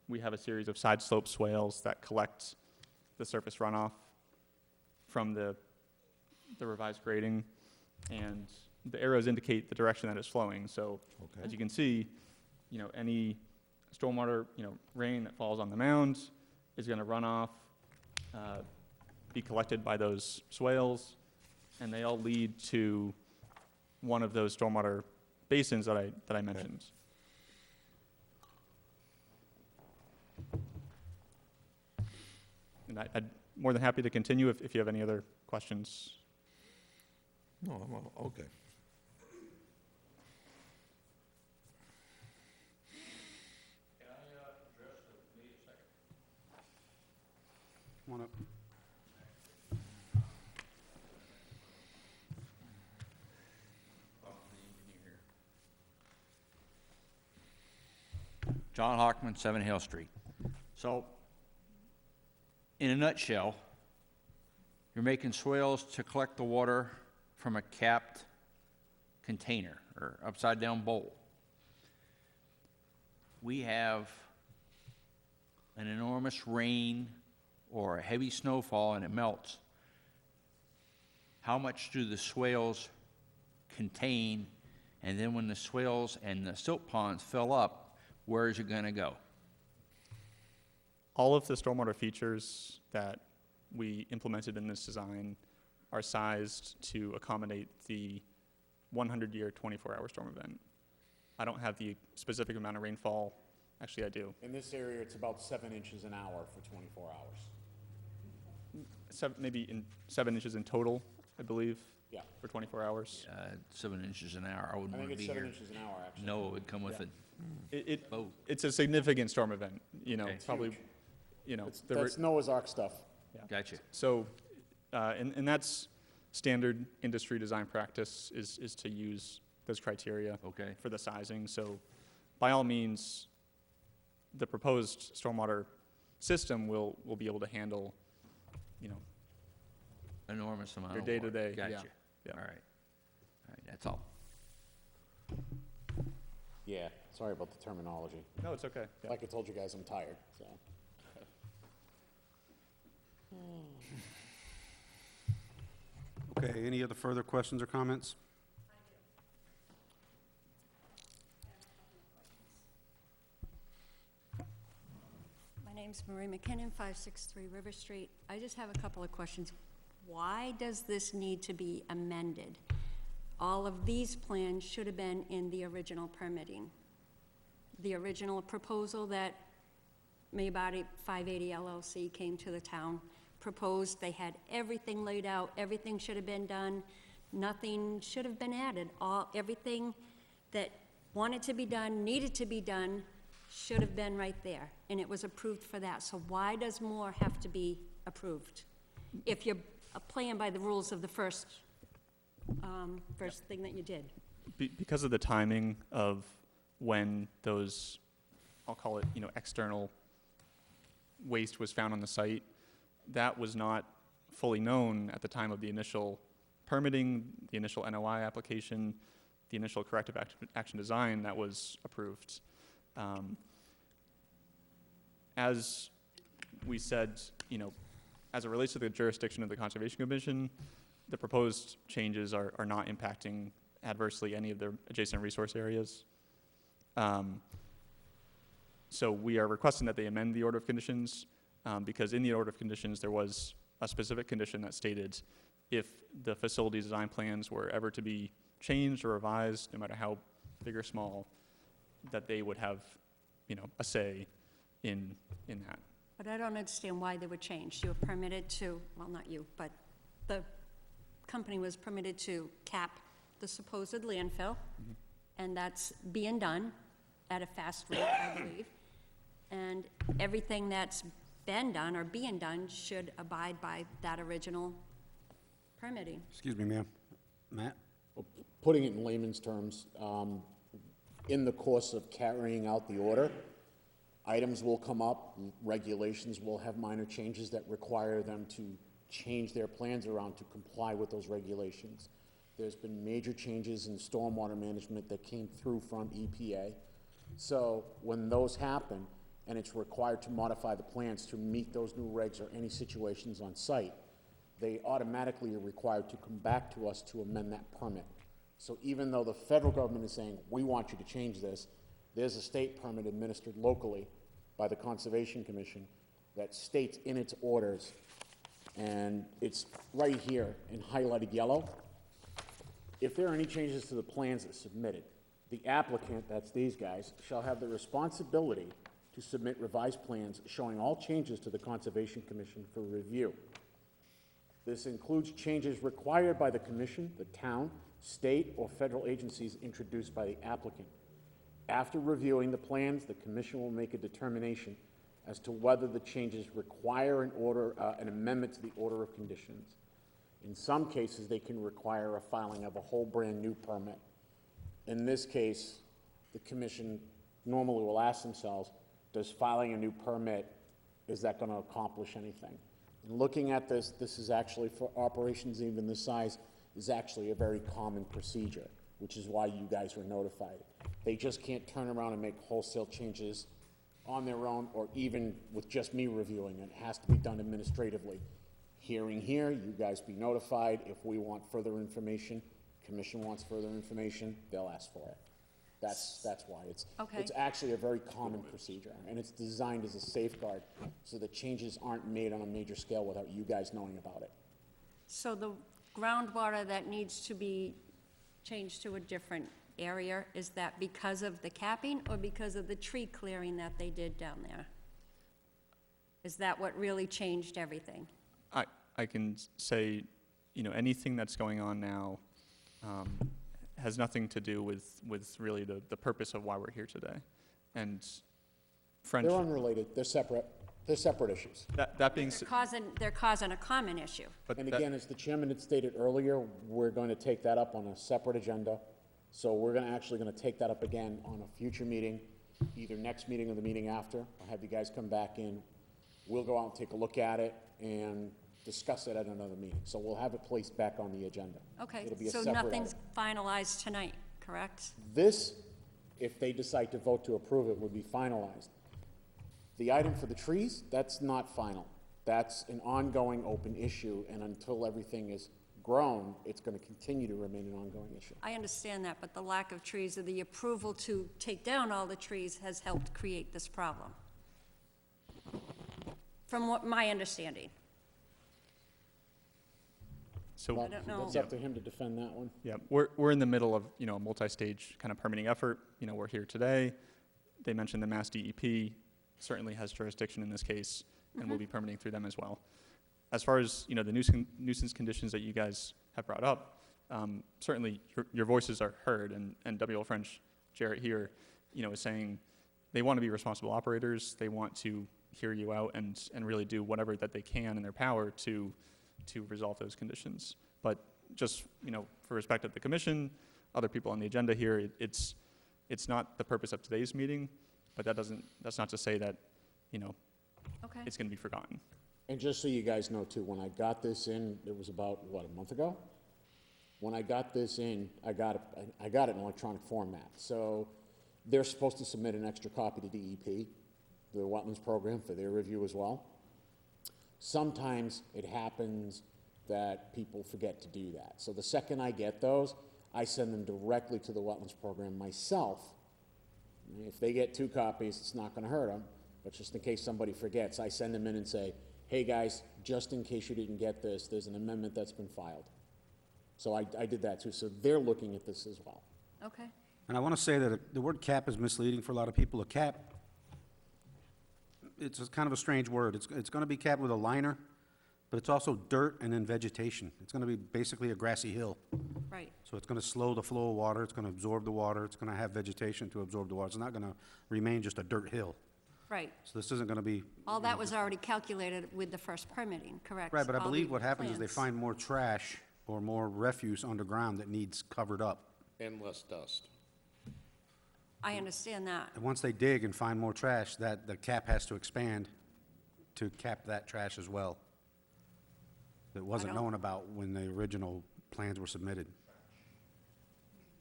We have a series of side slope swales that collect the surface runoff from the revised grading, and the arrows indicate the direction that it's flowing. So Okay. as you can see, any stormwater, rain that falls on the mound is going to run off, be collected by those swales, and they all lead to one of those stormwater basins that I mentioned. And I'd more than happy to continue if you have any other questions. No, I'm, okay. Come on up. John Hockman, 7 Hill Street. So, in a nutshell, you're making swales to collect the water from a capped container or upside-down bowl. We have an enormous rain or a heavy snowfall and it melts. How much do the swales contain? And then when the swales and the silt ponds fill up, where is it going to go? All of the stormwater features that we implemented in this design are sized to accommodate the 100-year, 24-hour storm event. I don't have the specific amount of rainfall. Actually, I do. In this area, it's about 7 inches an hour for 24 hours. Maybe 7 inches in total, I believe. Yeah. For 24 hours. 7 inches an hour, I wouldn't I want think to it's be 7 here. inches an hour, actually. No, it would come with Yeah. it. Oh. It's a significant storm event, Okay. probably, That's Noah's Ark stuff. Gotcha. So, and that's standard industry design practice is to use those criteria Okay. for the sizing. So by all means, the proposed stormwater system will be able to handle, Enormous amount your of water. day-to-day, Gotcha. yeah. All right, that's all. Yeah, sorry about the terminology. No, it's okay. Yeah. Like I told you guys, I'm tired, so. Okay, any other further questions or comments? My name's Marie McKinnon, 563 River Street. I just have a couple of questions. Why does this need to be amended? All of these plans should have been in the original permitting. The original proposal that Maybody 580 LLC came to the town, proposed, they had everything laid out, everything should have been done, nothing should have been added. Everything that wanted to be done, needed to be done, should have been right there, and it was approved for that. So why does more have to be approved? If you're playing by the rules of the first thing that you did. Because of the timing of when those, I'll call it, external waste was found on the site, that was not fully known at the time of the initial permitting, the initial NOI application, the initial corrective action design that was approved. As we said, as it relates to the jurisdiction of the Conservation Commission, the proposed changes are not impacting adversely any of the adjacent resource areas. So we are requesting that they amend the order of conditions, because in the order of conditions, there was a specific condition that stated if the facility design plans were ever to be changed or revised, no matter how big or small, that they would have, a say in that. But I don't understand why they were changed. You were permitted to, well, not you, but the company was permitted to cap the supposed landfill, and that's being done at a fast rate, I believe. And everything that's been done or being done should abide by that original permitting. Excuse me, ma'am. Matt? Putting it in layman's terms, in the course of carrying out the order, items will come up, regulations will have minor changes that require them to change their plans around to comply with those regulations. There's been major changes in stormwater management that came through from EPA. So when those happen, and it's required to modify the plans to meet those new regs or any situations on site, they automatically are required to come back to us to amend that permit. So even though the federal government is saying, we want you to change this, there's a state permit administered locally by the Conservation Commission that states in its orders, and it's right here in highlighted yellow, if there are any changes to the plans that's submitted, the applicant, that's these guys, shall have the responsibility to submit revised plans showing all changes to the Conservation Commission for review. This includes changes required by the commission, the town, state, or federal agencies introduced by the applicant. After reviewing the plans, the commission will make a determination as to whether the changes require an amendment to the order of conditions. In some cases, they can require a filing of a whole brand-new permit. In this case, the commission normally will ask themselves, does filing a new permit, is that going to accomplish anything? And looking at this, this is actually, for operations even this size, is actually a very common procedure, which is why you guys were notified. They just can't turn around and make wholesale changes on their own, or even with just me reviewing it. It has to be done administratively. Hearing here, you guys be notified. If we want further information, commission wants further information, they'll ask for it. That's why. It's actually a very common procedure, and it's designed as a safeguard so that changes aren't made on a major scale without you guys knowing about it. So the groundwater that needs to be changed to a different area, is that because of the capping or because of the tree clearing that they did down there? Is that what really changed everything? I can say, you know, anything that's going on now has nothing to do with really the purpose of why we're here today. And French. They're unrelated. They're separate. They're separate issues. That being said. They're causing a common issue. And again, as the chairman had stated earlier, we're going to take that up on a separate agenda. So we're actually going to take that up again on a future meeting, either next meeting or the meeting after. I'll have you guys come back in. We'll go out and take a look at it and discuss it at another meeting. So we'll have it placed back on the agenda. Okay, It'll be a so separate nothing's item. finalized tonight, correct? This, if they decide to vote to approve it, would be finalized. The item for the trees, that's not final. That's an ongoing open issue, and until everything is grown, it's going to continue to remain an ongoing issue. I understand that, but the lack of trees or the approval to take down all the trees has helped create this problem. From what my understanding. So I don't know. It's up to him to defend that one. Yeah, we're in the middle of, you know, a multi-stage kind of permitting effort. You know, we're here today. They mentioned the Mass DEP certainly has jurisdiction in this case, and we'll be permitting through them as well. As far as, you know, the nuisance conditions that you guys have brought up, certainly your voices are heard, and WL French, Jarrett here, you know, is saying they want to be responsible operators. They want to hear you out and really do whatever that they can in their power to resolve those conditions. But just, you know, for respect of the commission, other people on the agenda here, it's not the purpose of today's meeting, but that's not to say that, you know, Okay. it's going to be forgotten. And just so you guys know too, when I got this in, it was about, what, a month ago? When I got this in, I got it in electronic format. So they're supposed to submit an extra copy to DEP, the Wetlands Program, for their review as well. Sometimes it happens that people forget to do that. So the second I get those, I send them directly to the Wetlands Program myself. If they get 2 copies, it's not going to hurt them, but just in case somebody forgets, I send them in and say, hey guys, just in case you didn't get this, there's an amendment that's been filed. So I did that too, so they're looking at this as well. Okay. And I want to say that the word cap is misleading for a lot of people. A cap, it's kind of a strange word. It's going to be capped with a liner, but it's also dirt and then vegetation. It's going to be basically a grassy hill. Right. So it's going to slow the flow of water, it's going to absorb the water, it's going to have vegetation to absorb the water. It's not going to remain just a dirt hill. Right. So this isn't going to be... All that was already calculated with the first permitting, correct? Right, but I All believe the what happens is they plans. find more trash or more refuse underground that needs covered up. And less dust. I understand that. And once they dig and find more trash, that, the cap has to expand to cap that trash as well. That wasn't don't- known about when the original plans were submitted.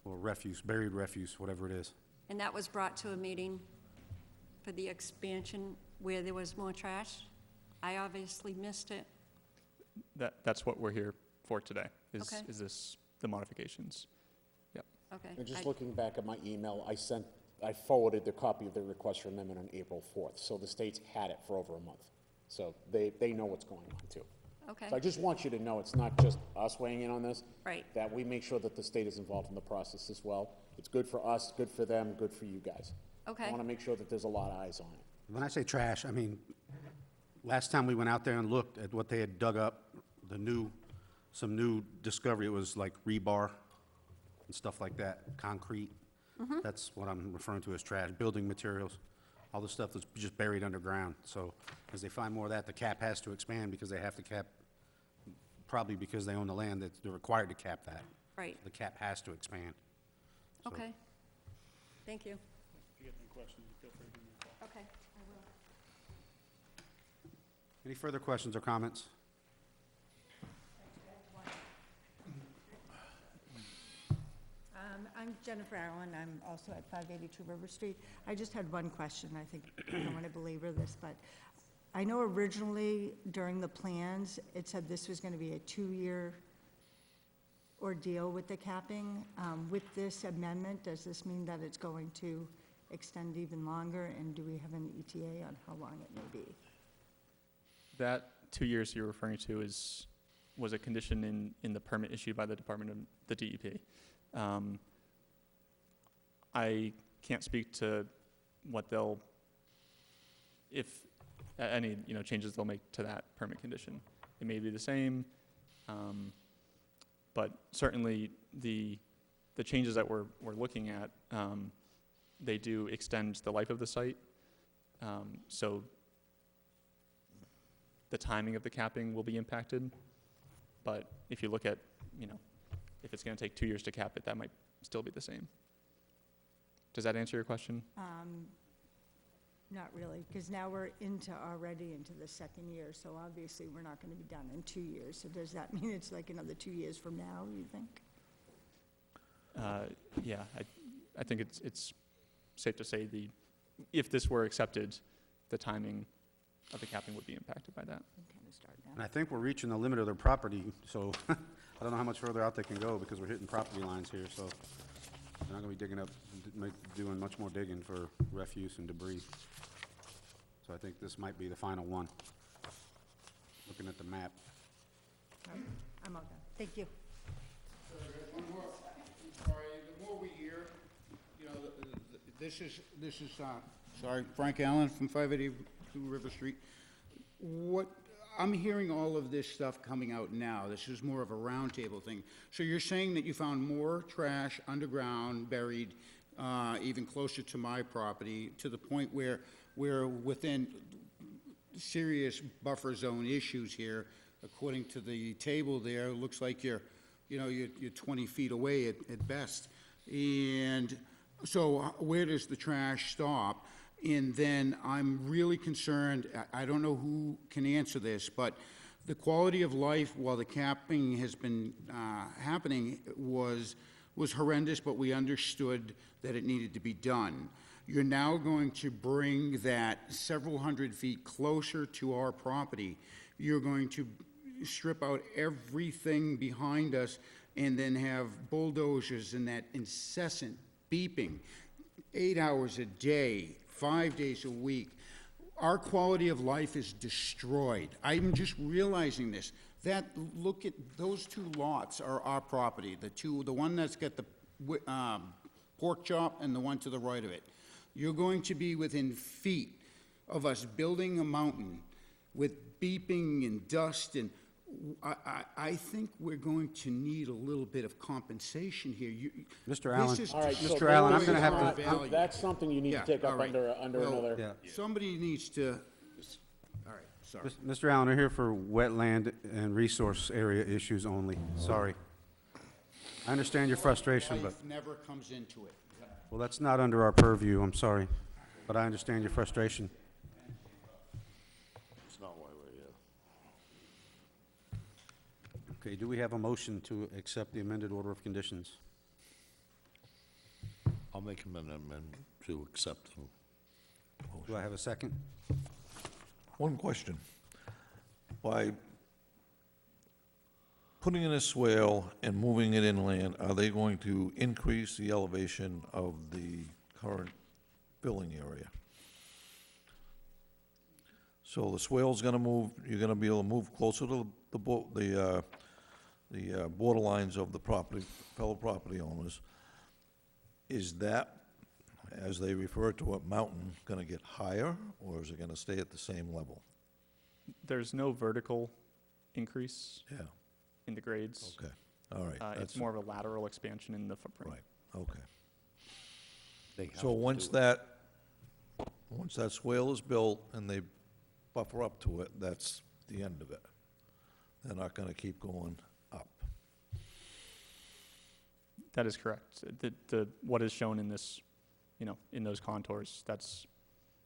Or refuse, buried refuse, whatever it is. And that was brought to a meeting for the expansion where there was more trash? I obviously missed it. That's what we're here for today, Okay. is this, the modifications. Yep. Okay. And just I- looking back at my email, I forwarded the copy of the request for amendment on April 4th, so the state's had it for over a month. So they know what's going on, too. Okay, So I just want you to know, it's not just us weighing in on this. Right. That we make sure that the state is involved in the process as well. It's good for us, good for them, good for you guys. okay. I want to make sure that there's a lot of eyes on it. When I say trash, I mean, last time we went out there and looked at what they had dug up, some new discovery, it was like rebar and stuff like that, concrete. That's what I'm referring to as trash, building materials, all the stuff that's just buried underground. So as they find more of that, the cap has to expand because they have to cap, probably because they own the land, that they're required to cap that. Right, The cap has to expand. So- okay. Thank you. If you get any questions, feel free to give me a call. Okay, I will. Any further questions or comments? I'm Jennifer Allen, I'm also at 582 River Street. I just had one question, I think, I don't want to belabor this, but I know originally during the plans, it said this was going to be a 2-year ordeal with the capping. With this amendment, does this mean that it's going to extend even longer, and do we have an ETA on how long it may be? That 2 years you're referring to was a condition in the permit issued by the Department of the DEP. I can't speak to what they'll, if any, changes they'll make to that permit condition. It may be the same, but certainly the changes that we're looking at, they do extend the life of the site. So the timing of the capping will be impacted. But if you look at, if it's going to take 2 years to cap it, that might still be the same. Does that answer your question? Not really, because now we're already into the second year, so obviously we're not going to be done in 2 years. So does that mean it's like another 2 years from now, you think? Yeah, I think it's safe to say if this were accepted, the timing of the capping would be impacted by that. Kind of start And now. I think we're reaching the limit of their property, so I don't know how much further out they can go because we're hitting property lines here, so they're not gonna be digging up, doing much more digging for refuse and debris. So I think this might be the final one, looking at the map. I'm all done. Thank you. Sorry, the more we hear, this is, sorry, Frank Allen from 582 River Street. I'm hearing all of this stuff coming out now. This is more of a roundtable thing. So you're saying that you found more trash underground, buried, even closer to my property, to the point where we're within serious buffer zone issues here. According to the table there, it looks like you're 20 feet away at best. And so where does the trash stop? And then I'm really concerned, I don't know who can answer this, but the quality of life while the capping has been happening was horrendous, but we understood that it needed to be done. You're now going to bring that several hundred feet closer to our property. You're going to strip out everything behind us and then have bulldozers and that incessant beeping, 8 hours a day, 5 days a week. Our quality of life is destroyed. I'm just realizing this. Look at those 2 lots are our property. The one that's got the pork chop and the one to the right of it. You're going to be within feet of us building a mountain with beeping and dust, and I think we're going to need a little bit of compensation here. Mr. Allen, All right, so Mr. Allen, I'm there gonna is have not- to, That's something you need to Yeah, take up all right. under Well, another. yeah. Somebody needs to, all right, sorry. Mr. Allen, we're here for wetland and resource area issues only. Sorry. I understand your frustration, but Life never comes into it. Well, that's not under our purview, I'm sorry, but I understand your frustration. It's not why we're here. Okay, do we have a motion to accept the amended order of conditions? I'll make an amendment to accept them. Do I have a second? One question. By putting in a swale and moving it inland, are they going to increase the elevation of the current filling area? So the swale's gonna move, you're gonna be able to move closer to the borderlines of the property, fellow property owners. Is that, as they refer to it, mountain, gonna get higher, or is it gonna stay at the same level? There's no vertical increase Yeah, in the grades. okay, all right. It's that's- more of a lateral expansion in the footprint. Right, okay. They have So to once do it. that swale is built and they buffer up to it, that's the end of it. They're not gonna keep going up. That is correct. What is shown in this, in those contours, that's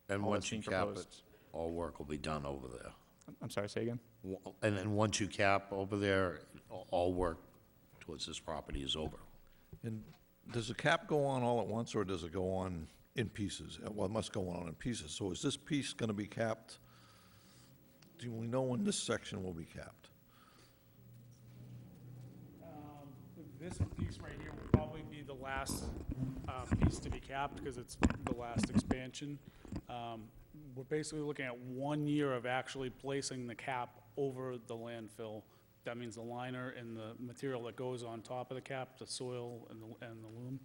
And all that's once you being cap it, proposed. all work will be done over there. I'm sorry, say again? And then once you cap over there, all work towards this property is over. And does the cap go on all at once, or does it go on in pieces? Well, it must go on in pieces. So is this piece gonna be capped? Do we know when this section will be capped? This piece right here will probably be the last piece to be capped, because it's the last expansion. We're basically looking at 1 year of actually placing the cap over the landfill. That means the liner and the material that goes on top of the cap, the soil and the loom.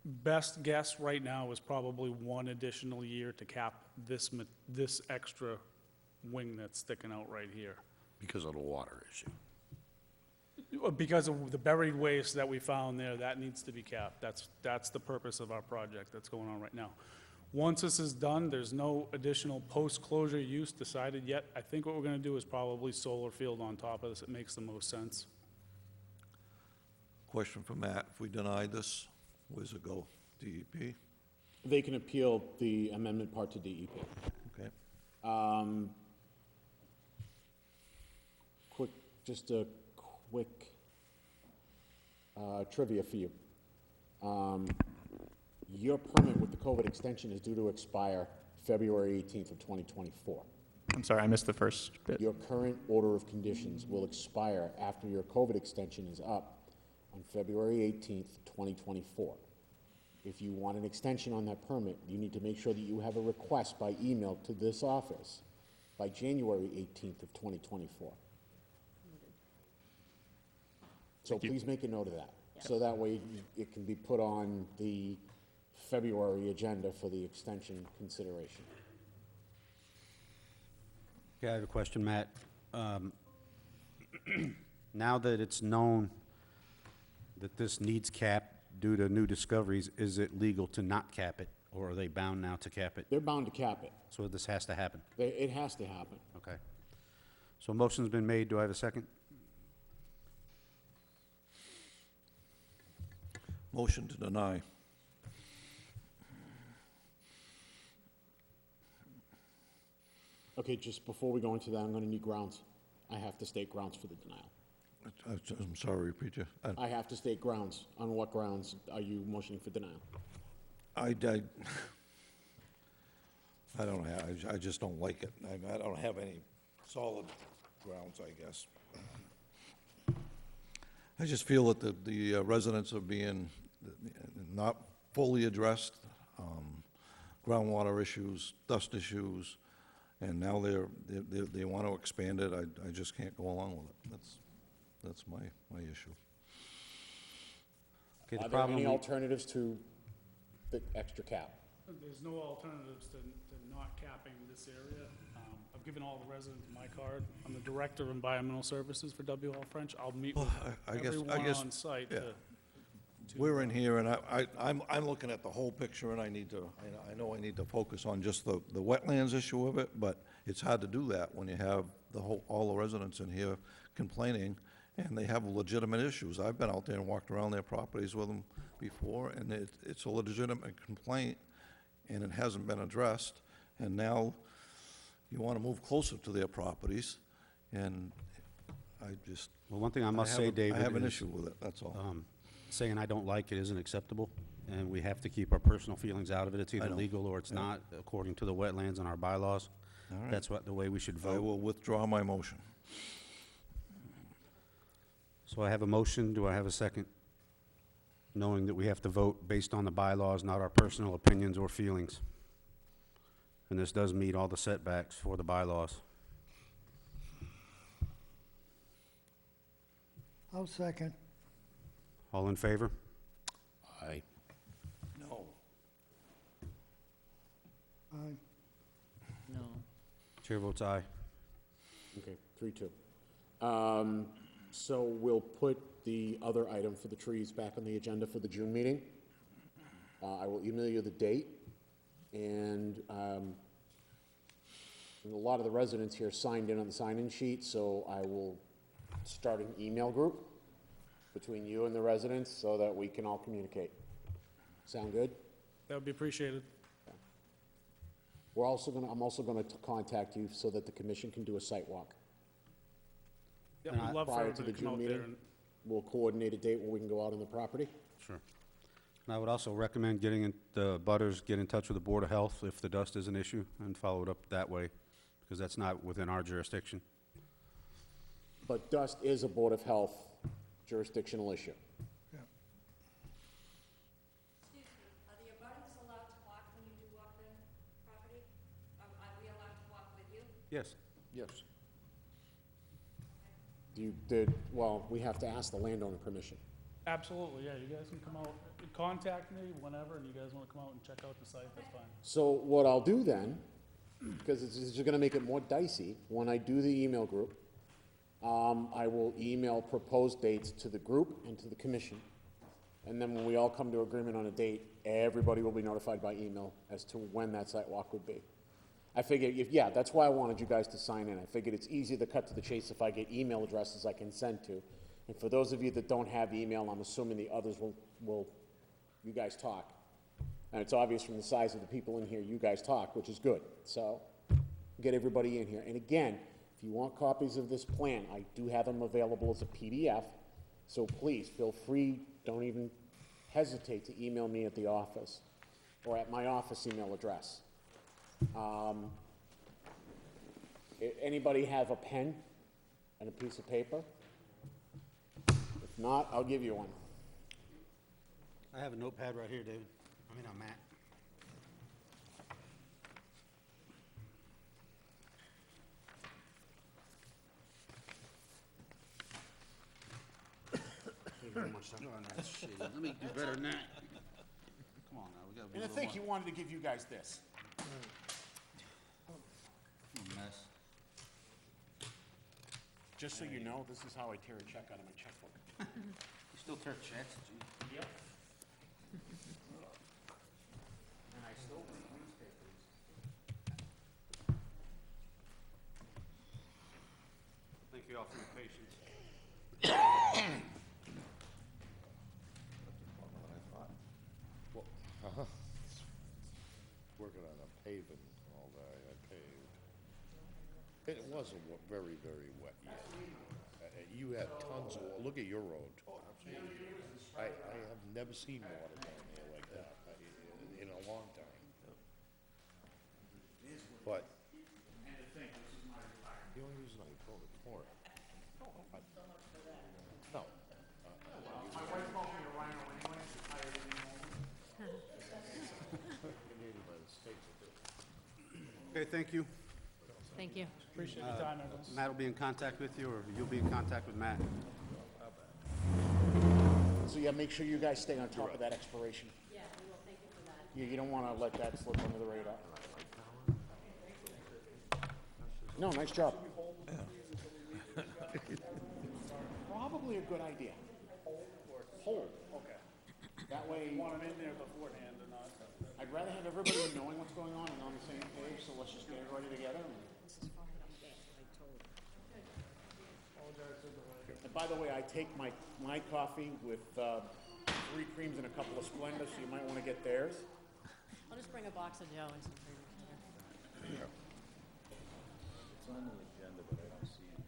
Best guess right now is probably 1 additional year to cap this extra wing that's sticking out right here. Because of the water issue. Because of the buried waste that we found there, that needs to be capped. That's the purpose of our project that's going on right now. Once this is done, there's no additional post-closure use decided yet. I think what we're gonna do is probably solar field on top of this. It makes the most sense. Question for Matt, if we deny this, where's it go? DEP? They can appeal the amendment part to DEP. Okay. Just a quick trivia for you. Your permit with the COVID extension is due to expire February 18th of 2024. I'm sorry, I missed the first bit. Your current order of conditions will expire after your COVID extension is up on February 18th, 2024. If you want an extension on that permit, you need to make sure that you have a request by email to this office by January 18th of 2024. So Thank you. please make a note of that. So that way it can be put on the February agenda for the extension consideration. Okay, I have a question, Matt. Now that it's known that this needs cap due to new discoveries, is it legal to not cap it, or are they bound now to cap it? They're bound to cap it. So this has to happen? It has to happen. Okay. So a motion's been made, do I have a second? Motion to deny. Okay, just before we go into that, I'm gonna need grounds. I have to state grounds for the denial. I'm sorry, repeat you. I have to state grounds. On what grounds are you motioning for denial? I don't have, I just don't like it. I don't have any solid grounds, I guess. I just feel that the residents are being not fully addressed, groundwater issues, dust issues, and now they want to expand it. I just can't go along with it. That's my issue. Okay, the Are there problem any we- alternatives to the extra cap? There's no alternatives to not capping this area. I've given all the residents my card. I'm the Director of Environmental Services for W.L. French. I'll meet with I guess- everyone on site yeah. to We're in here, and I'm looking at the whole picture, and I know I need to focus on just the wetlands issue of it, but it's hard to do that when you have all the residents in here complaining, and they have legitimate issues. I've been out there and walked around their properties with them before, and it's a legitimate complaint, and it hasn't been addressed. And now you want to move closer to their properties, and I just... Well, one thing I must say, David, I have an is, issue with it, that's all. saying I don't like it isn't acceptable, and we have to keep our personal feelings out of it. It's I either know. legal or it's Yeah. not, according to the wetlands and our bylaws. All right. That's the way we should I vote. will withdraw my motion. So I have a motion, do I have a second? Knowing that we have to vote based on the bylaws, not our personal opinions or feelings. And this does meet all the setbacks for the bylaws. I'll second. All in favor? Aye. No. Aye. No. Chair votes aye. Okay, 3-2. So we'll put the other item for the trees back on the agenda for the June meeting. I will email you the date, and a lot of the residents here signed in on the sign-in sheet, so I will start an email group between you and the residents so that we can all communicate. Sound good? That would be appreciated. I'm also gonna contact you so that the commission can do a site walk. Yeah, we'd love for Prior to everybody the to come June out there meeting, and, we'll coordinate a date where we can go out on the property. Sure. And I would also recommend the butters get in touch with the Board of Health if the dust is an issue, and follow it up that way, because that's not within our jurisdiction. But dust is a Board of Health jurisdictional issue. Excuse me, are the abutters allowed to walk when you do walk the property? Are we allowed to walk with you? Yes. Yes. Well, we have to ask the landowner permission. absolutely, yeah, you guys can come out, contact me whenever, and you guys wanna come out and check out the site, that's fine. So what I'll do then, because it's just gonna make it more dicey, when I do the email group, I will email proposed dates to the group and to the commission. And then when we all come to agreement on a date, everybody will be notified by email as to when that site walk would be. I figured, yeah, that's why I wanted you guys to sign in. I figured it's easier to cut to the chase if I get email addresses I can send to. And for those of you that don't have email, I'm assuming the others will, you guys talk. And it's obvious from the size of the people in here, you guys talk, which is good. So, get everybody in here. And again, if you want copies of this plan, I do have them available as a PDF. So please, feel free, don't even hesitate to email me at the office or at my office email address. Anybody have a pen and a piece of paper? If not, I'll give you one. I have a notepad right here, David. Matt. Thank you very much, sir. Let me do better than that. Come on now, we gotta be And a I little think he wanted to give you guys this. mess. Just so you know, this is how I tear a check out of my checkbook. You still tear checks? Yep. And I still read newspapers. Thank you all for your patience. Working on a paving, all that, I paved. It was a very, very wet year. You had tons of, look at your road. I have never seen water down there like that in a long time. But the only reason I told the corner. No. My wife called me a rhino anyway, she's tired of me. Okay, thank you. Thank you. Appreciate your time, everyone. Matt will be in contact with you, or you'll be in contact with Matt. So yeah, make sure you guys stay on top of that expiration. Yeah, we will, thank you for that. You don't wanna let that slip under the radar. No, nice job. Probably a good idea. Hold, okay. That way, Want them in there beforehand or not? I'd rather have everybody knowing what's going on and on the same page, so let's just get everybody together. And by the way, I take my coffee with 3 creams and a couple of Splenda, so you might want to get theirs. I'll just bring a box of Joe and some cream. It's on the agenda, but I don't see it.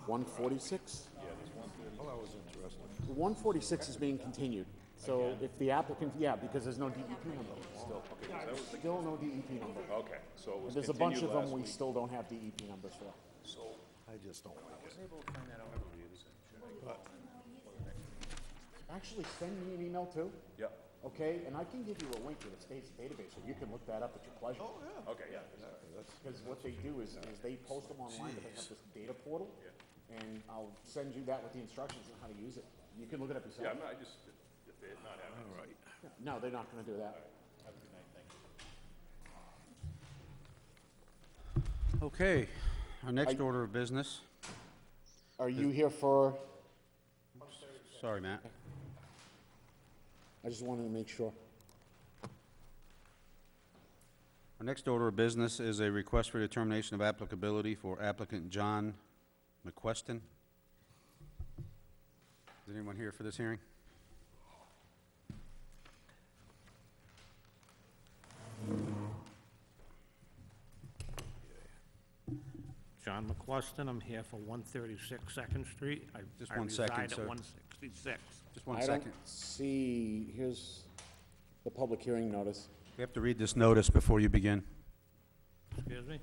146? Yeah, there's 130. Well, that was interesting. 146 is being continued. So if the applicant, yeah, because there's no DEP number. Still, okay, so that was the, Still no DEP number. okay, so it was There's a bunch continued of them last we week. still don't have DEP numbers for. So, I just don't like it. Actually, send me an email too, Yep. okay? And I can give you a link to the state's database, so you can look that up at your pleasure. Oh, yeah. Okay, yeah. Because what they do is they post them online, but they have this data portal. And I'll send you that with the instructions on how to use it. You can look it up yourself. Yeah, I'm not, I just, if they're not having. All right. No, they're not gonna do that. Have a good night, thank you. Okay, our next order of business, Are you here for, sorry, Matt. I just wanted to make sure. Our next order of business is a request for determination of applicability for applicant John McQuestion. Is anyone here for this hearing? John McCluskey, I'm here for 136 Second Street. Just 1 second, I reside sir. at 166. Just 1 I second. don't see, here's the public hearing notice. We have to read this notice before you begin. Excuse me?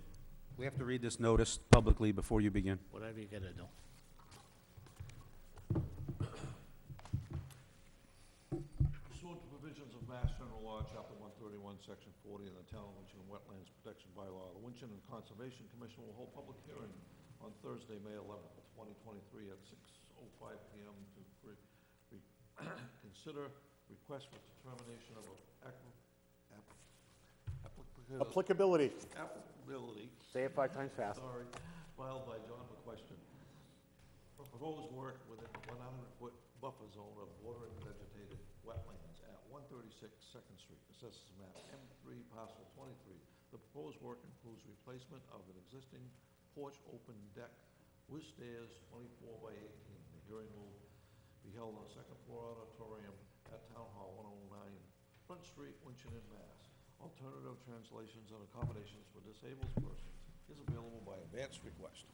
We have to read this notice publicly before you begin. Whatever you gotta do. Pursuant to provisions of Mass General Law, Chapter 131, Section 40, and the Town of Winchton Wetlands Protection Bylaw, the Winchton Conservation Commission will hold public hearing on Thursday, May 11th, 2023, at 6:05 PM to consider request for determination of Applicability. applicability Say it 5 times fast. Sorry, filed by John McQuestion. For proposed work within the 100-foot buffer zone of water and vegetated wetlands at 136 Second Street, assesses map M3, parcel 23. The proposed work includes replacement of an existing porch open deck with stairs 24 by 18. The hearing will be held on the second floor auditorium at Town Hall 109 Front Street, Winchton, Mass. Alternative translations and accommodations for disabled persons is available by advance request.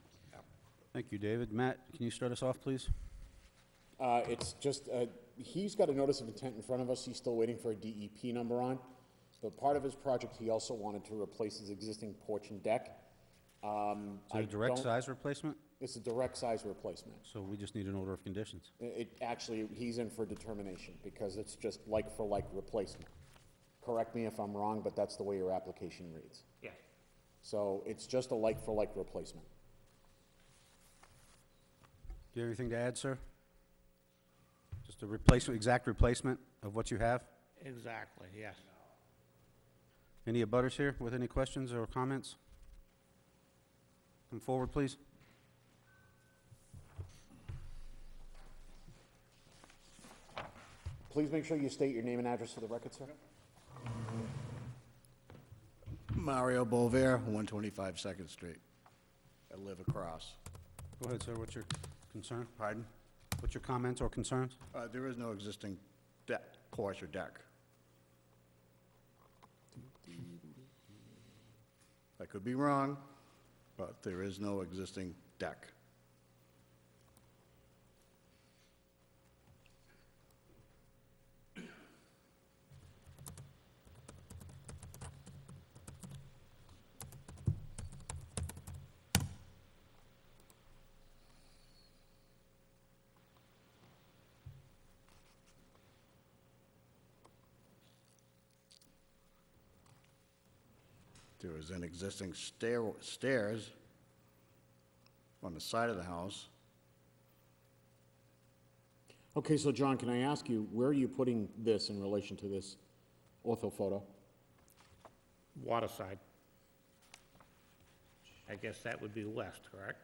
Thank you, David. Matt, can you start us off, please? It's just, he's got a notice of intent in front of us, he's still waiting for a DEP number on. But part of his project, he also wanted to replace his existing porch and deck. Is it a direct size replacement? It's a direct size replacement. So we just need an order of conditions. Actually, he's in for determination, because it's just like-for-like replacement. Correct me if I'm wrong, but that's the way your application reads. Yeah. So it's just a like-for-like replacement. Do you have anything to add, sir? Just a replacement, exact replacement of what you have? Exactly, yes. Any abutters here with any questions or comments? Come forward, please. Please make sure you state your name and address for the record, sir. Mario Bover, 125 Second Street. I live across. Go ahead, sir. What's your concern? Pardon? What's your comments or concerns? There is no existing deck, porch or deck. I could be wrong, but there is no existing deck. There is an existing stairs on the side of the house. Okay, so John, can I ask you, where are you putting this in relation to this ortho photo? Waterside. I guess that would be west, correct?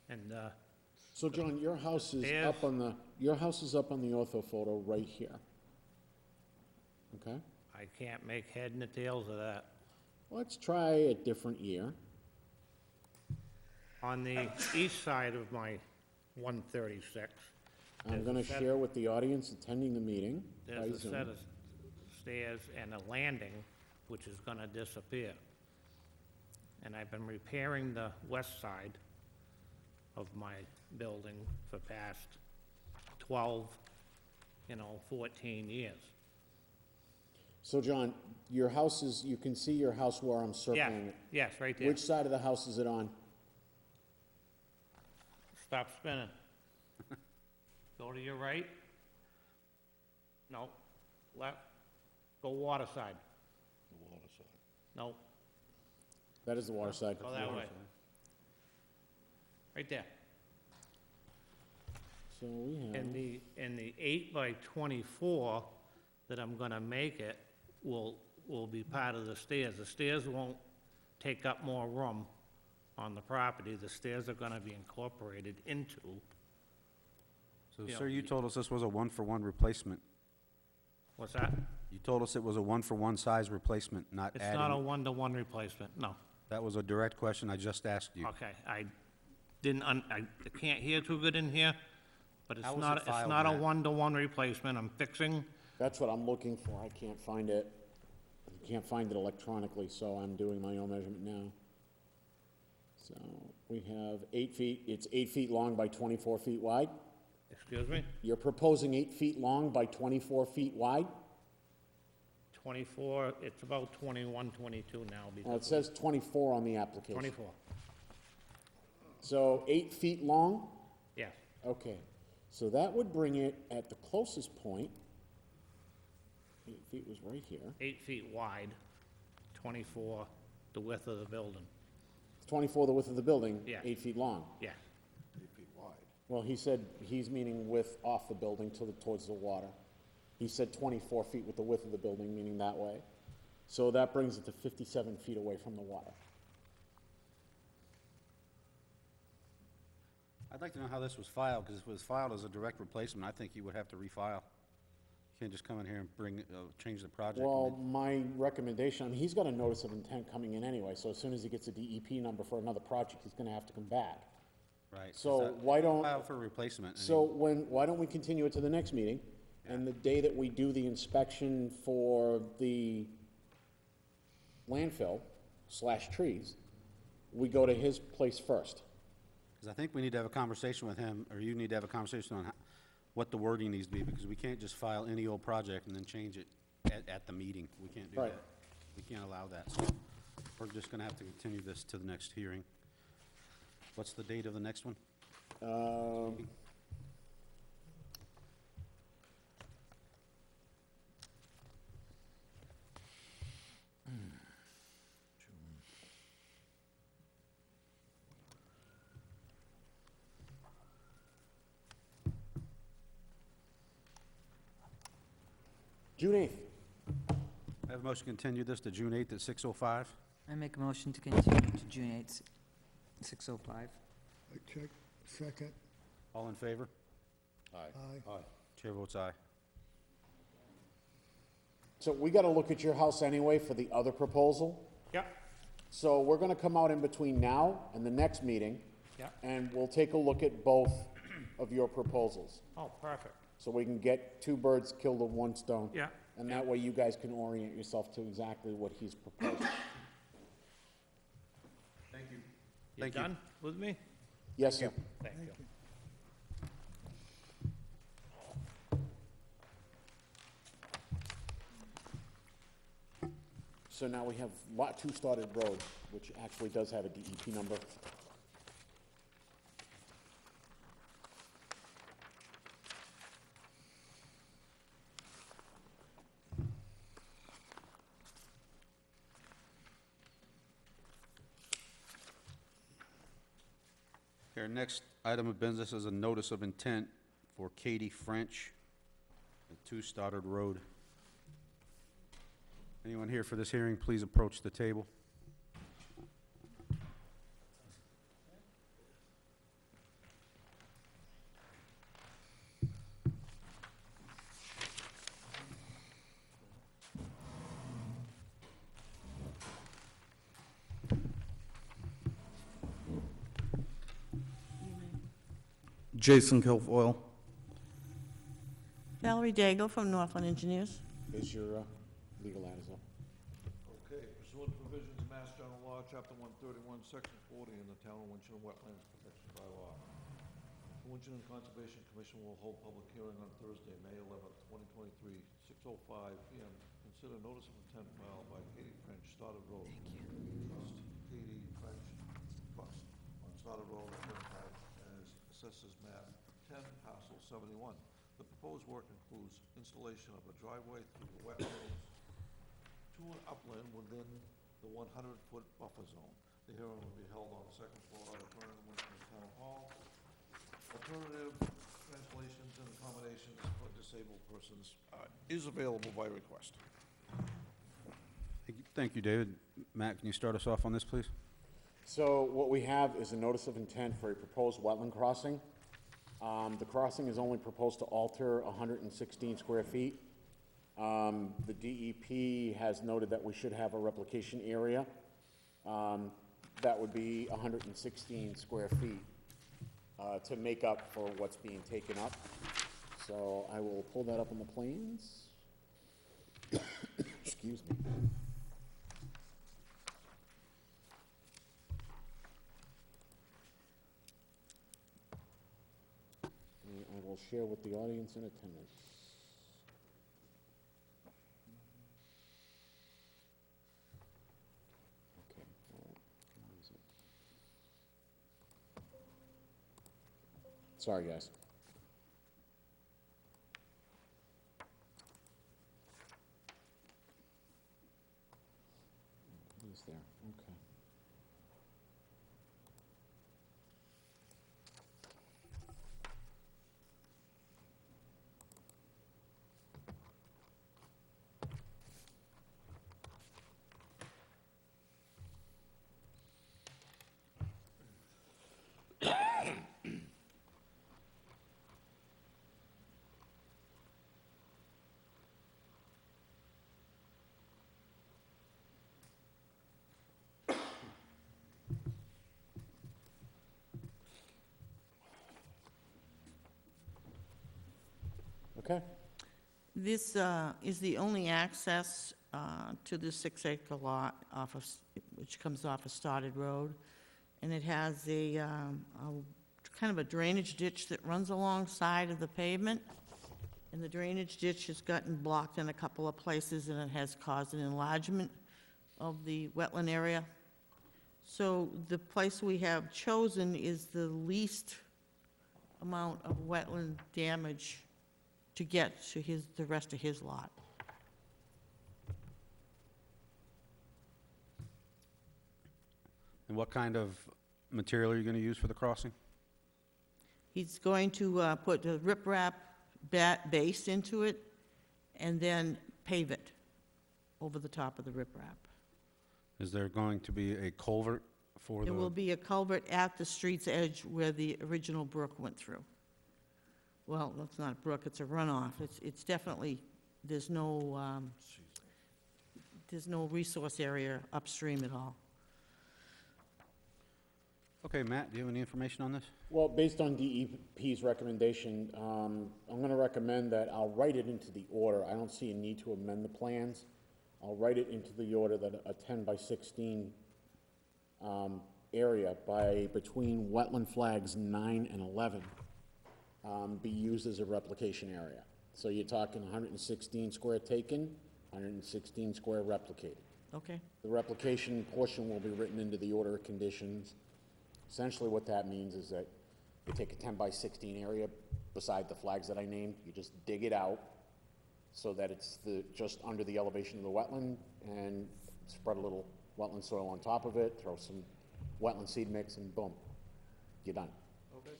And, So John, your house is Yes. up on the ortho photo right here. Okay? I can't make head and the tails of that. Let's try a different year. On the east side of my 136, I'm gonna share with the audience attending the meeting by there's a Zoom. set of stairs and a landing, which is gonna disappear. And I've been repairing the west side of my building for past 12, 14 years. So, John, your house is, you can see your house where I'm Yes, circling it. yes, right there. Which side of the house is it on? Stop spinning. Go to your right. No, left. Go water side. The water side. No, That is the water side. go that way. Right there. So we have, And the 8 by 24 that I'm gonna make it will be part of the stairs. The stairs won't take up more room on the property. The stairs are gonna be incorporated into. So, Yeah. sir, you told us this was a one-for-one replacement. What's that? You told us it was a one-for-one size replacement, not It's not a adding. one-to-one replacement, no. That was a direct question I just asked you. Okay, I can't hear too good in here, but How was it it's filed, not a Matt? one-to-one replacement. I'm fixing, that's what I'm looking for. I can't find it. I can't find it electronically, so I'm doing my own measurement now. So we have 8 feet, it's 8 feet long by 24 feet wide. excuse me, You're proposing 8 feet long by 24 feet wide? 24, it's about 21, 22 now. Well, it says 24 on the application. 24, So 8 feet long? yes. Okay, so that would bring it at the closest point. 8 feet was right here. 8 feet wide, 24 the width of the building. 24 the width of the building, Yeah. 8 feet long. Yeah, 8 feet wide. Well, he said he's meaning width off the building towards the water. He said 24 feet with the width of the building, meaning that way. So that brings it to 57 feet away from the water. I'd like to know how this was filed, because if it was filed as a direct replacement, I think you would have to refile. You can't just come in here and change the project. Well, my recommendation, I mean, he's got a notice of intent coming in anyway, so as soon as he gets a DEP number for another project, he's gonna have to come back. Right. 'cause So that- why don't, File for a replacement. so why don't we continue it to the next meeting? And the day that we do the inspection for the landfill / trees, we go to his place first. Because I think we need to have a conversation with him, or you need to have a conversation on what the wording needs to be, because we can't just file any old project and then change it at the meeting. We can't do Right. that. We can't allow that. So we're just gonna have to continue this to the next hearing. What's the date of the next one? June 8th. I have a motion to continue this to June 8th at 6:05. I make a motion to continue to June 8th, 6:05. I check, second, All in favor? Aye. aye. Chair votes aye. So we gotta look at your house anyway for the other proposal. yeah, So we're gonna come out in between now and the next meeting. Yeah. And we'll take a look at both of your proposals. oh, perfect. So we can get 2 birds killed with 1 stone. Yeah. And that way you guys can orient yourself to exactly what he's proposed. You Thank you. done with me? Yes, sir. Thank you. So now we have Lot 2 Stoddard Road, which actually does have a DEP number. Our next item of business is a notice of intent for Katie French at 2 Stoddard Road. Anyone here for this hearing, please approach the table. Jason Kilfoyle. Valerie Daigle from Northland Engineers. Is your legal ad as well? Okay, pursuant to provisions of Mass General Law, Chapter 131, Section 40, in the Town of Winchton Wetlands Protection Bylaw, the Winchton Conservation Commission will hold public hearing on Thursday, May 11th, 2023, 6:05 PM. Consider notice of intent filed by Katie French, Stoddard Road. Trust, Katie French Trust, on Stoddard Road, identified as Assessors Map 10, Parcel 71. The proposed work includes installation of a driveway through the wetlands to an upland within the 100-foot buffer zone. The hearing will be held on the second floor of the Winchton Town Hall. Alternative translations and accommodations for disabled persons is available by request. Thank you, David. Matt, can you start us off on this, please? So what we have is a notice of intent for a proposed wetland crossing. The crossing is only proposed to alter 116 square feet. The DEP has noted that we should have a replication area. That would be 116 square feet to make up for what's being taken up. So I will pull that up on the plans. Excuse me. I will share with the audience in attendance. Okay, where is it? Sorry, guys. It is there, okay. Okay. This is the only access to the 6-acre lot off of, which comes off of Stoddard Road. And it has a kind of a drainage ditch that runs alongside of the pavement. And the drainage ditch has gotten blocked in a couple of places, and it has caused an enlargement of the wetland area. So the place we have chosen is the least amount of wetland damage to get to the rest of his lot. And what kind of material are you going to use for the crossing? He's going to put a riprap base into it and then pave it over the top of the riprap. Is there going to be a culvert for the... There will be a culvert at the street's edge where the original brook went through. Well, it's not a brook, it's a runoff. It's definitely, there's no resource area upstream at all. Okay, Matt, do you have any information on this? Well, based on DEP's recommendation, I'm going to recommend that I'll write it into the order. I don't see a need to amend the plans. I'll write it into the order that a 10 by 16 area between wetland flags 9 and 11 be used as a replication area. So you're talking 116 square taken, 116 square replicated. Okay. The replication portion will be written into the order of conditions. Essentially what that means is that you take a 10 by 16 area beside the flags that I named, you just dig it out so that it's just under the elevation of the wetland, and spread a little wetland soil on top of it, throw some wetland seed mix, and boom, you're done. Okay.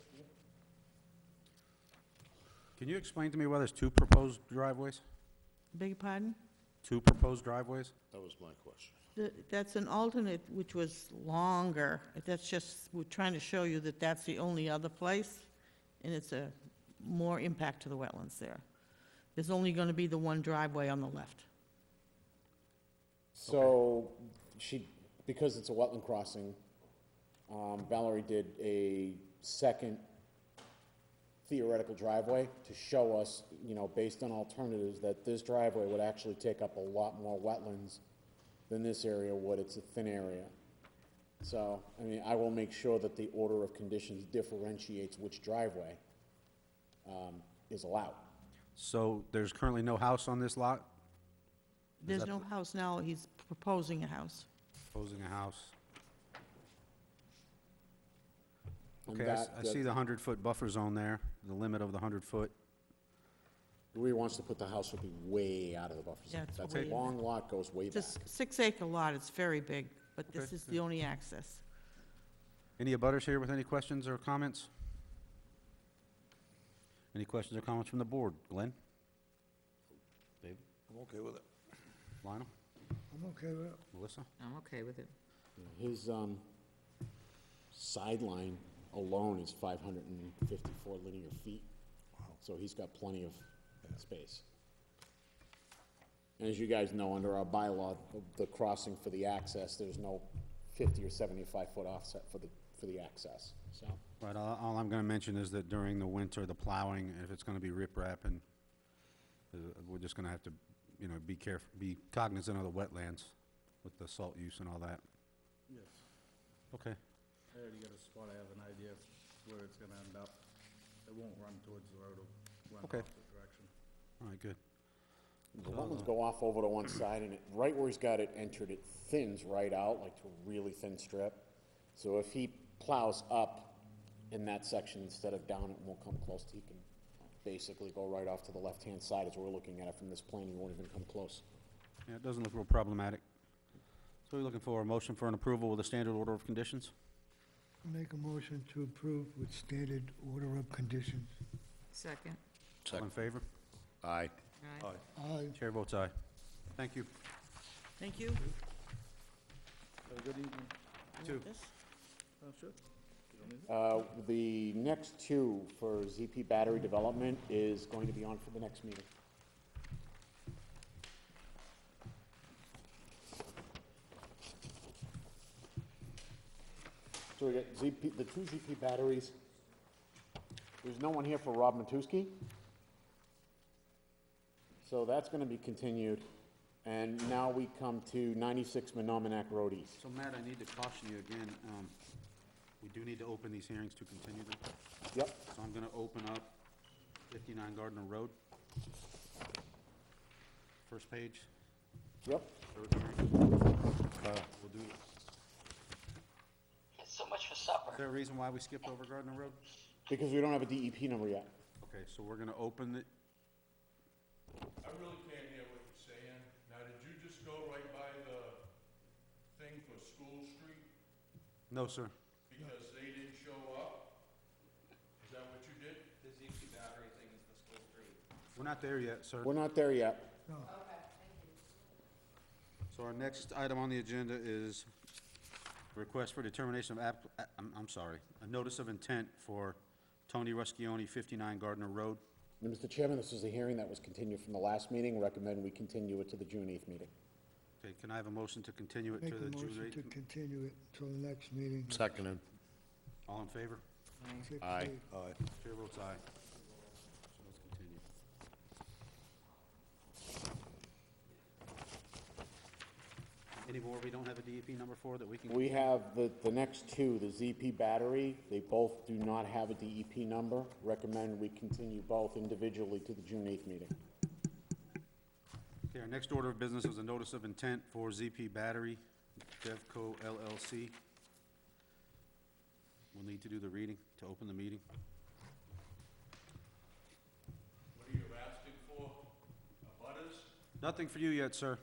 Can you explain to me why there's two proposed driveways? Beg your pardon? Two proposed driveways? That was my question. That's an alternate, which was longer. That's just, we're trying to show you that that's the only other place, and it's a more impact to the wetlands there. There's only going to be the one driveway on the left. So because it's a wetland crossing, Valerie did a second theoretical driveway to show us, you know, based on alternatives, that this driveway would actually take up a lot more wetlands than this area would. It's a thin area. So, I mean, I will make sure that the order of conditions differentiates which driveway is allowed. So there's currently no house on this lot? There's that no house now, he's proposing a house. Proposing a house? And Okay, I that- I see the 100-foot buffer zone there, the limit of the 100-foot. Where he wants to put the house would be way out of the buffer zone. Yeah, it's That's way a long lot, goes way back. It's a 6-acre lot, it's very big, but this Okay, is the only access. Any abutters here with any questions or comments? Any questions or comments from the board? Glenn? David? I'm okay with it. Lionel? I'm okay with it. Melissa? I'm okay with it. His sideline alone is 554 linear feet. So he's got plenty of space. And as you guys know, under our bylaw, the crossing for the access, there's no 50 or 75-foot offset for the access, so. Right, all I'm gonna mention is that during the winter, the plowing, if it's gonna be riprap, and we're just gonna have to, you know, be cognizant of the wetlands with the salt use and all that. Yes. Okay, I already got a spot, I have an idea where it's gonna end up. It won't run towards the road, it'll run Okay. opposite direction. all right, good. The wetlands go off over to one side, and right where he's got it entered, it thins right out, like to a really thin strip. So if he plows up in that section instead of down, it won't come close. He can basically go right off to the left-hand side as we're looking at it from this plane. He won't even come close. Yeah, it doesn't look real problematic. So we're looking for a motion for an approval with a standard order of conditions? Make a motion to approve with standard order of conditions. Second. All in favor? Aye. Aye. Aye. Chair votes aye. Thank you. Thank you. Have a good evening. Two. This? Oh, sure. The next two for ZP battery development is going to be on for the next meeting. So we got ZP, the two ZP batteries. There's no one here for Rob Matusky. So that's gonna be continued. And now we come to 96 Menominee Road East. So Matt, I need to caution you again, we do need to open these hearings to continue them. Yep. So I'm gonna open up 59 Gardner Road. First page, Yep. third hearing. We'll do, It's so much for supper. is there a reason why we skipped over Gardner Road? Because we don't have a DEP number yet. Okay, so we're gonna open it, I really can't hear what you're saying. Now, did you just go right by the thing for School Street no, sir. because they didn't show up? Is that what you did? The ZP battery thing is the school street. We're not there yet, sir. We're not there yet. So our next item on the agenda is request for determination of a notice of intent for Tony Ruscioni, 59 Gardner Road. And Mr. Chairman, this is a hearing that was continued from the last meeting. Recommend we continue it to the June 8th meeting. Okay, can I have a motion to continue it Make to a the June motion 8th? to continue it until the next meeting. Seconded. All in favor? 6/8. Aye. Chair votes aye. So let's continue. Any more we don't have a DEP number for that we can? We have the next two, the ZP battery. They both do not have a DEP number. Recommend we continue both individually to the June 8th meeting. Okay, our next order of business is a notice of intent for ZP Battery, Devco LLC. We'll need to do the reading to open the meeting. What are you asking for? Butters? Nothing for you yet, sir.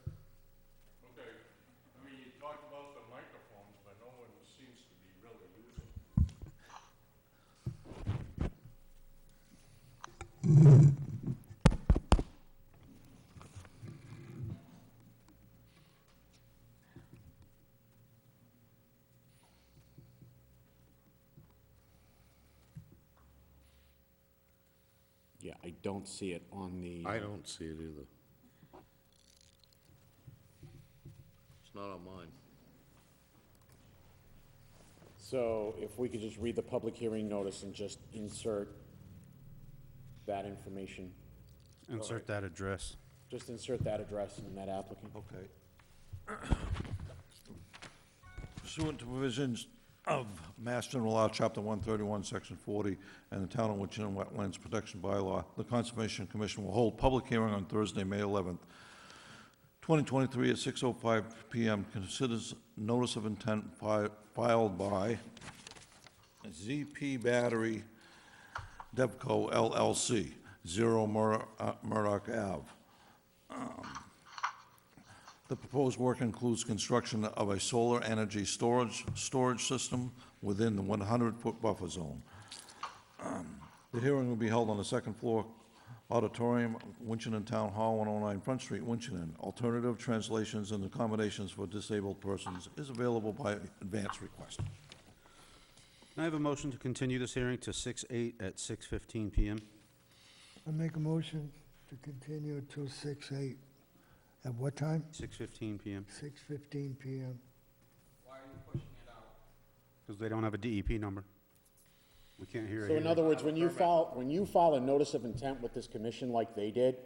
Okay. I mean, you talked about the microphones, but no one seems to be really using them. Yeah, I don't see it on the. I don't see it either. It's not on mine. So if we could just read the public hearing notice and just insert that information. Insert that address. Just insert that address in that applicant. Okay. Pursuant to provisions of Mass General Law, Chapter 131, Section 40, and the Town of Winchendon Wetlands Protection Bylaw, the Conservation Commission will hold public hearing on Thursday, May 11th, 2023 at 6:05 PM. Considers notice of intent filed by ZP Battery Devco LLC, 0 Murdoch Ave. The proposed work includes construction of a solar energy storage system within the 100-foot buffer zone. The hearing will be held on the second floor auditorium, Winchendon Town Hall, 109 Front Street, Winchendon. Alternative translations and accommodations for disabled persons is available by advance request. Can I have a motion to continue this hearing to 6/8 at 6:15 PM? I make a motion to continue till 6/8. At what time? 6:15 PM. 6:15 PM. Because they don't have a DEP number. We can't hear it. So in other words, when you file a notice of intent with this commission like they did,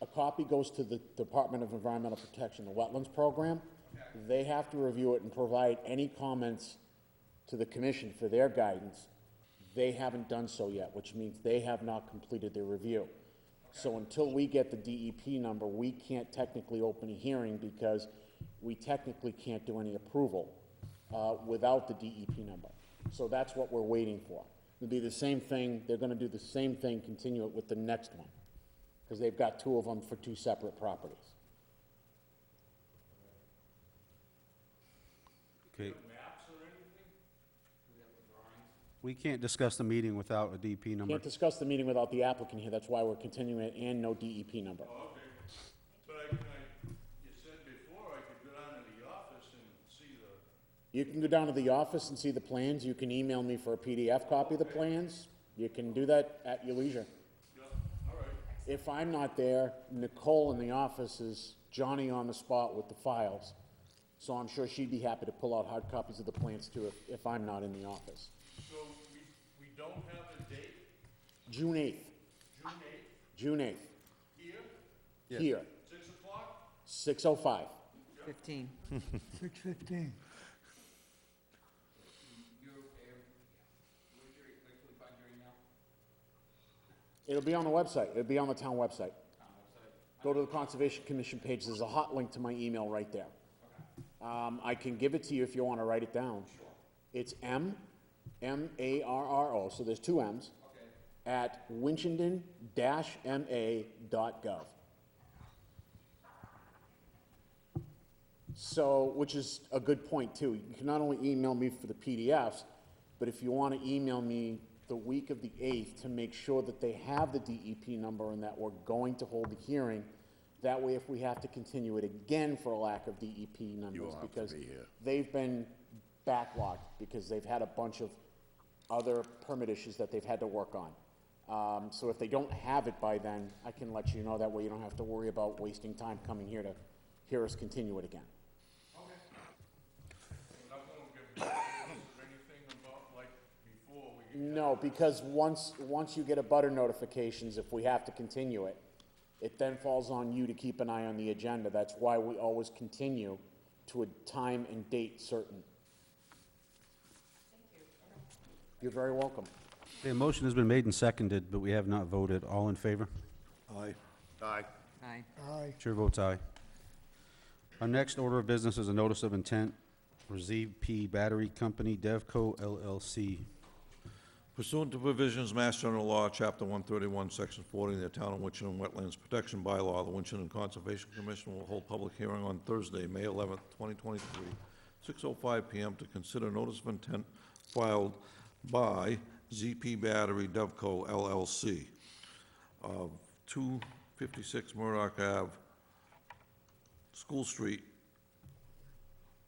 a copy goes to the Department of Environmental Protection, the Wetlands Program. They have to review it and provide any comments to the commission for their guidance. They haven't done so yet, which means they have not completed their review. So until we get the DEP number, we can't technically open a hearing because we technically can't do any approval without the DEP number. So that's what we're waiting for. It'll be the same thing, they're gonna do the same thing, continue it with the next one, because they've got two of them for two separate properties. Okay. We can't discuss the meeting without a DEP number. Can't discuss the meeting without the applicant here, that's why we're continuing it, and no DEP number. Oh, okay. But you said before I could go down to the office and see the... You can go down to the office and see the plans, you can email me for a PDF copy of the plans, you can do that at your leisure. Yeah, all right. If I'm not there, Nicole in the office is Johnny on the spot with the files, so I'm sure she'd be happy to pull out hard copies of the plans too if I'm not in the office. So we don't have a date? June 8th. June 8th? June 8th. Here? Here, 6 o'clock? 6:05. 15. 6:15. It'll be on the website, it'll be on the town website. Go to the Conservation Commission page, there's a hot link to my email right there. I can give it to you if you want to write it down. It's M-A-R-R-O, so there's two M's, at winchendon-ma.gov. So, which is a good point too. You can not only email me for the PDFs, but if you want to email me the week of the 8th to make sure that they have the DEP number and that we're going to hold the hearing, that way if we have to continue it again for a lack of DEP numbers, because they've been backlogged, because they've had a bunch of other permit issues that they've had to work on. So if they don't have it by then, I can let you know, that way you don't have to worry about wasting time coming here to hear us continue it again. No, because once you get a butter notifications, if we have to continue it, it then falls on you to keep an eye on the agenda. That's why we always continue to a time and date certain. You're very welcome. Okay, a motion has been made and seconded, but we have not voted. All in favor? Aye. Aye. Aye. Aye. Chair votes aye. Our next order of business is a notice of intent for ZP Battery Company, Devco LLC. Pursuant to provisions of Mass General Law, Chapter 131, Section 40, the Town of Winchendon Wetlands Protection Bylaw, the Winchendon Conservation Commission will hold public hearing on Thursday, May 11th, 2023, 6:05 PM to consider notice of intent filed by ZP Battery Devco LLC of 256 Murdoch Ave, School Street,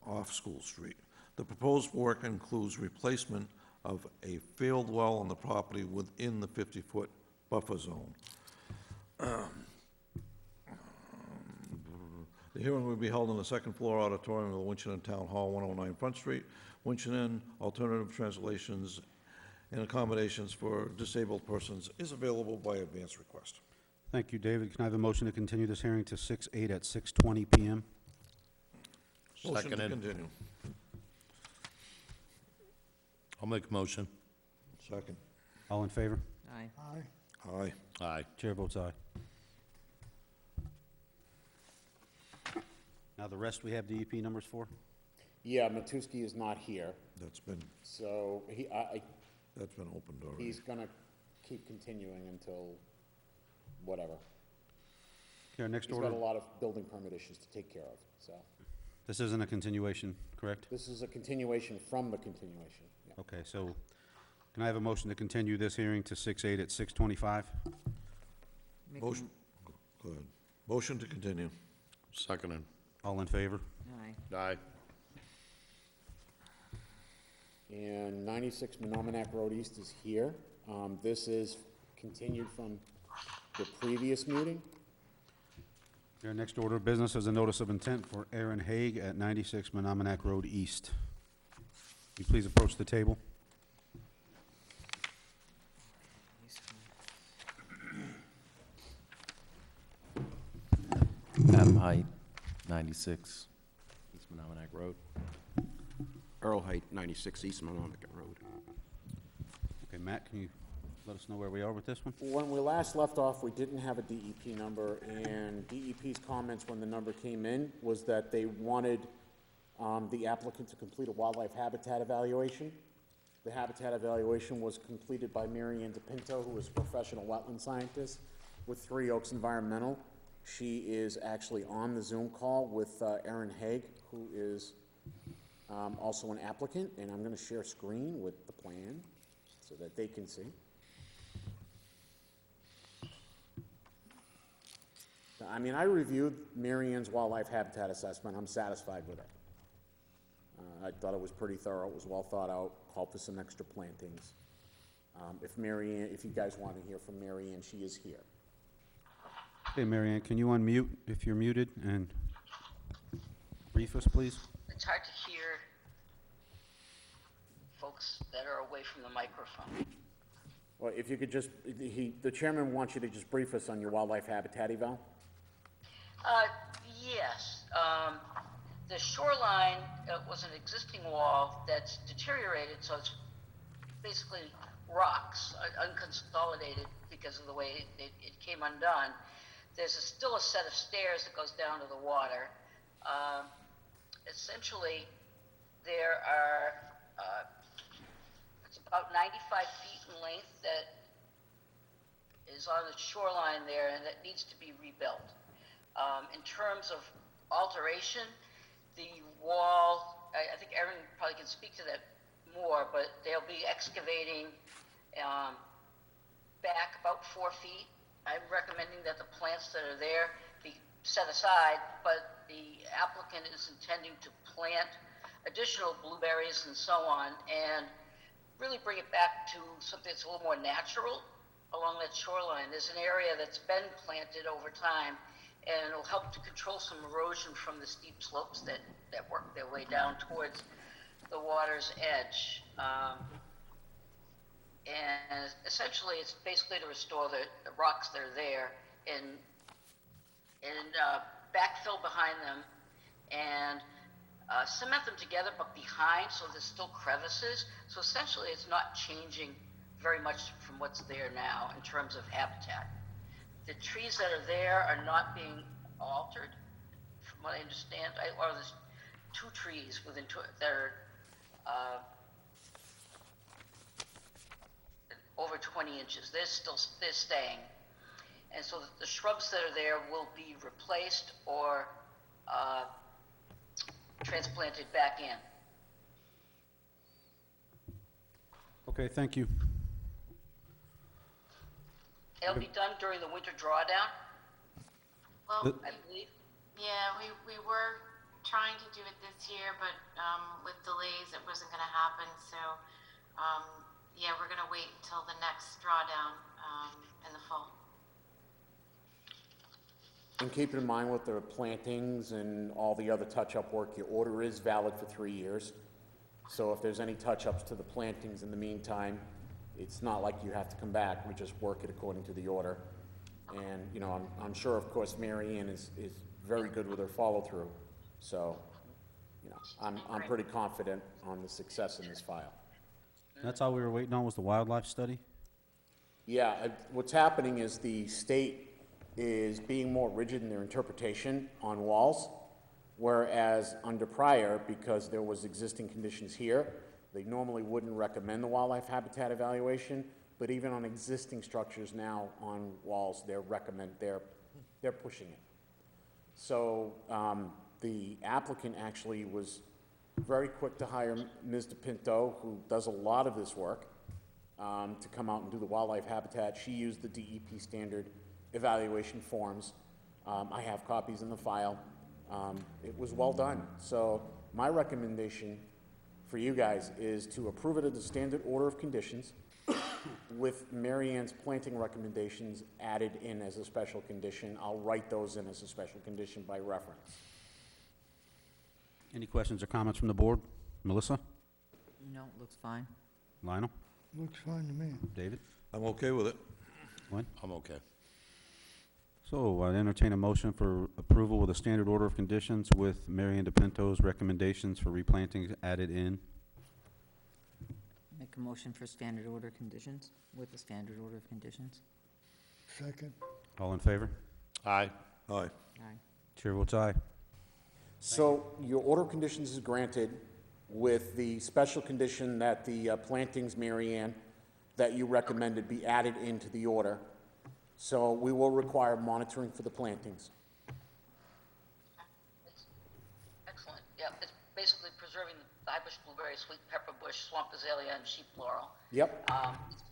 off School Street. The proposed work includes replacement of a failed well on the property within the 50-foot buffer zone. The hearing will be held in the second floor auditorium of the Winchendon Town Hall, 109 Front Street, Winchendon. Alternative translations and accommodations for disabled persons is available by advance request. Thank you, David. Can I have a motion to continue this hearing to 6/8 at 6:20 PM? Motion to Seconded. continue. I'll make a motion. Second. All in favor? Aye. Aye. Aye. Aye. Chair votes aye. Now, the rest we have DEP numbers for? Yeah, Matusky is not here, That's been, so that's been opened already. he's gonna keep continuing until whatever. Okay, our next He's got a order, lot of building permit issues to take care of, so. this isn't a continuation, correct? This is a continuation from the continuation. Yeah. Okay, so can I have a motion to continue this hearing to 6/8 at 6:25? Make a Motion, go ahead. Motion to continue. Seconded. All in favor? Aye. Aye. And 96 Menominee Road East is here. This is continued from the previous meeting. Our next order of business is a notice of intent for Aaron Haig at 96 Menominee Road East. Will you please approach the table? Adam Height, 96 East Menominee Road. Earl Height, 96 East Menominee Road. Okay, Matt, can you let us know where we are with this one? When we last left off, we didn't have a DEP number, and DEP's comments when the number came in was that they wanted the applicant to complete a wildlife habitat evaluation. The habitat evaluation was completed by Mary Ann DePinto, who is a professional wetland scientist with Three Oaks Environmental. She is actually on the Zoom call with Aaron Haig, who is also an applicant, and I'm gonna share screen with the plan so that they can see. I mean, I reviewed Mary Ann's wildlife habitat assessment. I'm satisfied with it. I thought it was pretty thorough. It was well thought out, called for some extra plantings. If you guys want to hear from Mary Ann, she is here. Okay, Mary Ann, can you unmute if you're muted and brief us, please? It's hard to hear folks that are away from the microphone. Well, if you could just, the chairman wants you to just brief us on your wildlife habitat eval. Yes. The shoreline was an existing wall that's deteriorated, so it's basically rocks, unconsolidated because of the way it came undone. There's still a set of stairs that goes down to the water. Essentially, there are, it's about 95 feet in length that is on the shoreline there and that needs to be rebuilt. In terms of alteration, the wall, I think Erin probably can speak to that more, but they'll be excavating back about 4 feet. I'm recommending that the plants that are there be set aside, but the applicant is intending to plant additional blueberries and so on, and really bring it back to something that's a little more natural along that shoreline. There's an area that's been planted over time, and it'll help to control some erosion from the steep slopes that work their way down towards the water's edge. And essentially, it's basically to restore the rocks that are there and backfill behind them and cement them together, but behind, so there's still crevices. So essentially, it's not changing very much from what's there now in terms of habitat. The trees that are there are not being altered, from what I understand. Or there's 2 trees within that are over 20 inches. They're staying. And so the shrubs that are there will be replaced or transplanted back in. Okay, thank you. It'll be done during the winter drawdown, Well, I believe. yeah, we were trying to do it this year, but with delays, it wasn't going to happen. So, yeah, we're going to wait until the next drawdown in the fall. And keep in mind with the plantings and all the other touch-up work, your order is valid for 3 years. So if there's any touch-ups to the plantings in the meantime, It's not like you have to come back, we just work it according to the order. And, you know, I'm sure, of course, Mary Ann is very good with her follow-through, so, you know, I'm pretty confident on the success in this file. That's all we were waiting on, was the wildlife study? Yeah, what's happening is the state is being more rigid in their interpretation on walls, whereas under prior, because there was existing conditions here, they normally wouldn't recommend the wildlife habitat evaluation, but even on existing structures now on walls, they're pushing it. So the applicant actually was very quick to hire Ms. DePinto, who does a lot of this work, to come out and do the wildlife habitat. She used the DEP standard evaluation forms. I have copies in the file. It was well done. So my recommendation for you guys is to approve it in the standard order of conditions with Mary Ann's planting recommendations added in as a special condition. I'll write those in as a special condition by reference. Any questions or comments from the board? Melissa? No, looks fine. Lionel? Looks fine to me. David? I'm okay with it. Glenn? I'm okay. So I entertain a motion for approval with a standard order of conditions with Mary Ann DePinto's recommendations for replanting added in. Make a motion for standard order conditions, with the standard order of conditions. Second. All in favor? Aye. Aye. Aye. Chair votes aye. So your order of conditions is granted with the special condition that the plantings, Mary Ann, that you recommended be added into the order. So we will require monitoring for the plantings. Excellent, yeah, it's basically preserving the high bush blueberry, sweet pepper bush, swamp azalea, and sheep laurel. Yep.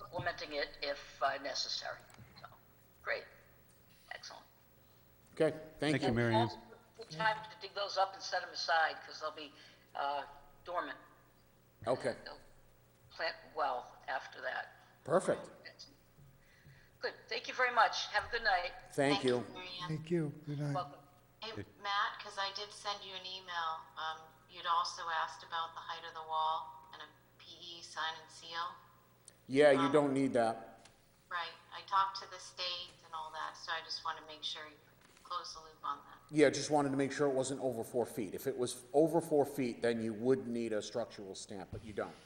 Implementing it if necessary, so, great, excellent. Okay, thank you. Mary Ann. Good time to dig those up and set them aside, because they'll be dormant. Okay, They'll plant well after that. perfect. Good, thank you very much, have a good night. Thank you. Marianne. Thank you. Good night. Welcome. Hey, Matt, because I did send you an email. You'd also asked about the height of the wall and a PE sign and seal. Yeah, you don't need that. Right, I talked to the state and all that, so I just want to make sure you close the loop on that. Yeah, just wanted to make sure it wasn't over 4 feet. If it was over 4 feet, then you would need a structural stamp, but you don't.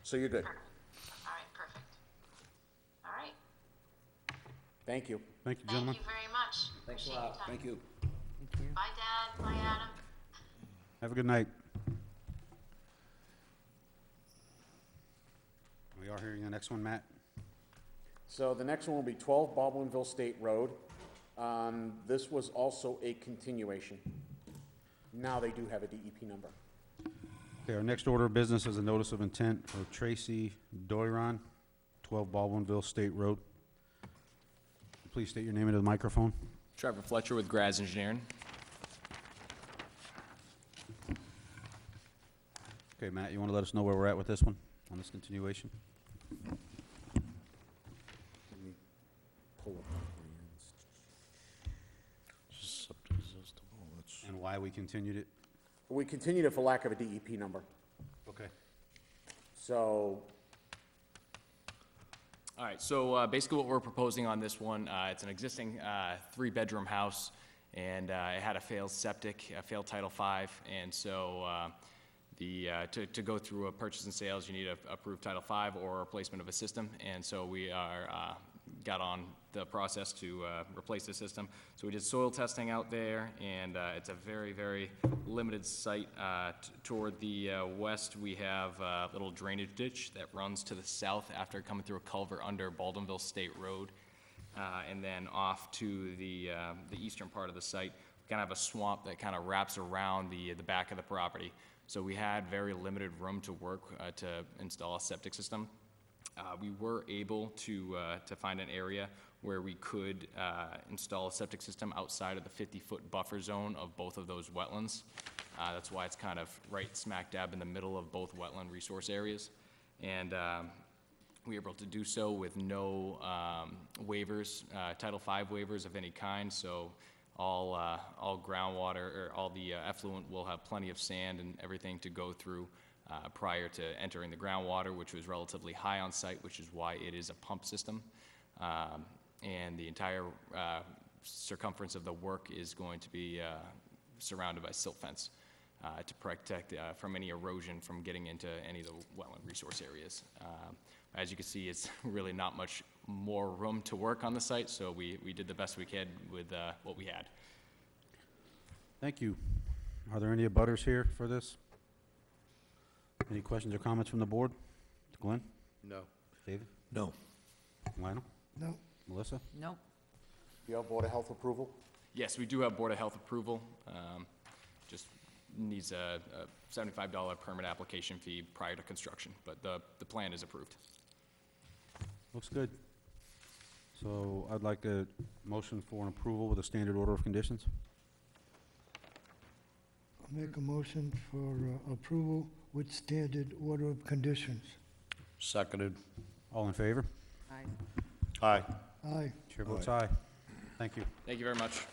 So you're good. All right, perfect. All right, Thank you. Thank you, gentlemen. thank you very much. Thanks a Appreciate your lot. time. Thank you. Bye, Dad, bye, Adam. Have a good night. We are hearing the next one, Matt. So the next one will be 12 Baldwinville State Road. This was also a continuation. Now they do have a DEP number. Okay, our next order of business is a notice of intent for Tracy Doiron, 12 Baldwinville State Road. Please state your name into the microphone. Trevor Fletcher with Graz Engineering. Okay, Matt, you want to let us know where we're at with this one, on this continuation? Let me pull up the plans. Septic system, oh, that's. And why we continued it? We continued it for lack of a DEP number. Okay. So, All right, so basically what we're proposing on this one, it's an existing 3-bedroom house, and it had a failed septic, a failed Title V, and so to go through a purchase and sales, you need a approved Title V or a replacement of a system, and so we are got on the process to replace the system. So we did soil testing out there, and it's a very, very limited site. Toward the west, we have a little drainage ditch that runs to the south after coming through a culvert under Baldwinville State Road. And then off to the eastern part of the site, we kind of have a swamp that kind of wraps around the back of the property. So we had very limited room to work to install a septic system. We were able to find an area where we could install a septic system outside of the 50-foot buffer zone of both of those wetlands. That's why it's kind of right smack dab in the middle of both wetland resource areas. And we were able to do so with no waivers, Title V waivers of any kind. So all groundwater, or all the effluent will have plenty of sand and everything to go through prior to entering the groundwater, which was relatively high on site, which is why it is a pump system. And the entire circumference of the work is going to be surrounded by silt fence to protect from any erosion from getting into any of the wetland resource areas. As you can see, it's really not much more room to work on the site, so we did the best we could with what we had. Thank you. Are there any abutters here for this? Any questions or comments from the board? Glenn? No. David? No. Lionel? No. Melissa? Nope. You have Board of Health approval? Yes, we do have Board of Health approval. Just needs a $75 permit application fee prior to construction, but the plan is approved. Looks good. So I'd like a motion for an approval with a standard order of conditions. I'll make a motion for approval with standard order of conditions. Seconded. All in favor? Aye. Aye. Aye. Chair votes aye. Thank you. Thank you very much.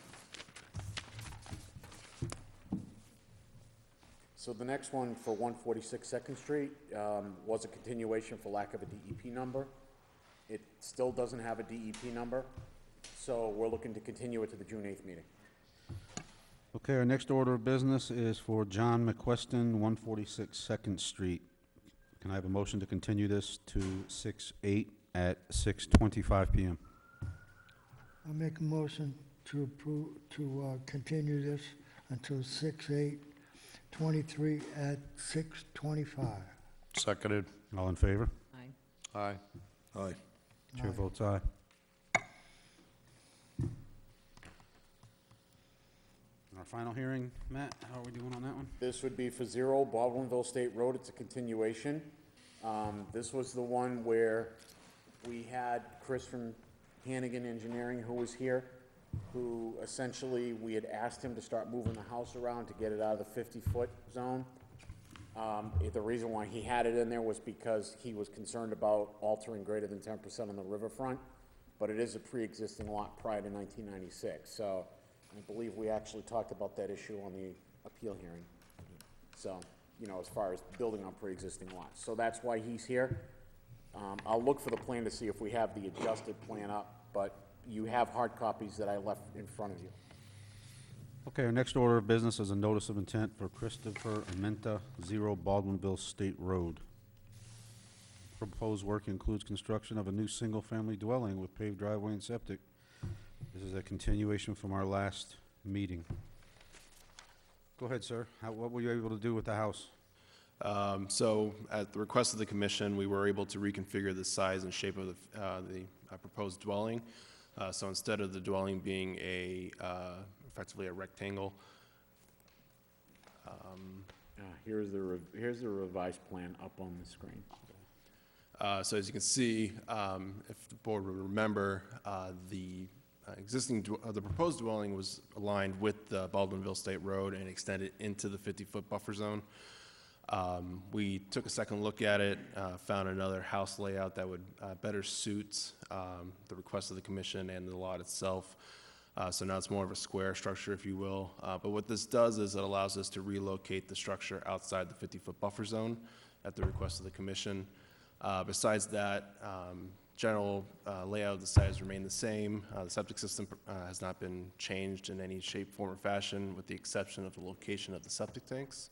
So the next one for 146 Second Street was a continuation for lack of a DEP number. It still doesn't have a DEP number, so we're looking to continue it to the June 8th meeting. Okay, our next order of business is for John McQuestion, 146 Second Street. Can I have a motion to continue this to 6/8 at 6:25 PM? I'll make a motion to approve, to continue this until 6/8/23 at 6:25. Seconded. All in favor? Aye. Aye. Aye. Chair Aye. votes aye. Our final hearing, Matt, how are we doing on that one? This would be for 0 Baldwinville State Road. It's a continuation. This was the one where we had Chris from Hannigan Engineering who was here, who essentially, we had asked him to start moving the house around to get it out of the 50-foot zone. The reason why he had it in there was because he was concerned about altering greater than 10% on the riverfront, but it is a pre-existing lot prior to 1996. So I believe we actually talked about that issue on the appeal hearing. So, you know, as far as building on pre-existing lots. So that's why he's here. I'll look for the plan to see if we have the adjusted plan up, but you have hard copies that I left in front of you. Okay, our next order of business is a notice of intent for Christopher Amenta, 0 Baldwinville State Road. Proposed work includes construction of a new single-family dwelling with paved driveway and septic. This is a continuation from our last meeting. Go ahead, sir. What were you able to do with the house? So, at the request of the commission, we were able to reconfigure the size and shape of the proposed dwelling. So instead of the dwelling being effectively a rectangle. Here's the revised plan up on the screen. So as you can see, if the board would remember, the the proposed dwelling was aligned with the Baldwinville State Road and extended into the 50-foot buffer zone. We took a second look at it, found another house layout that would better suit the request of the commission and the lot itself. So now it's more of a square structure, if you will. But what this does is it allows us to relocate the structure outside the 50-foot buffer zone at the request of the commission. Besides that, general layout of the site has remained the same. The septic system has not been changed in any shape, form, or fashion, with the exception of the location of the septic tanks,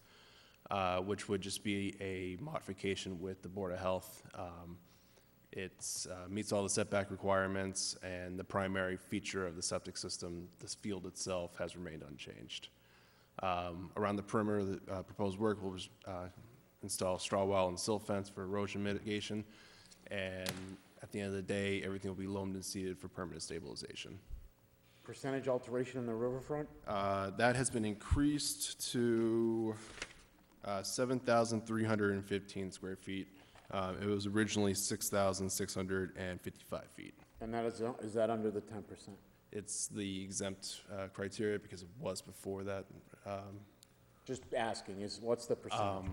which would just be a modification with the Board of Health. It meets all the setback requirements, and the primary feature of the septic system, this field itself, has remained unchanged. Around the perimeter, the proposed work will install straw wall and silt fence for erosion mitigation, and at the end of the day, everything will be loamed and seeded for permanent stabilization. Percentage alteration in the riverfront? That has been increased to 7,315 square feet. It was originally 6,655 feet. And that is that under the 10%? It's the exempt criteria because it was before that. Just asking, what's the percentage?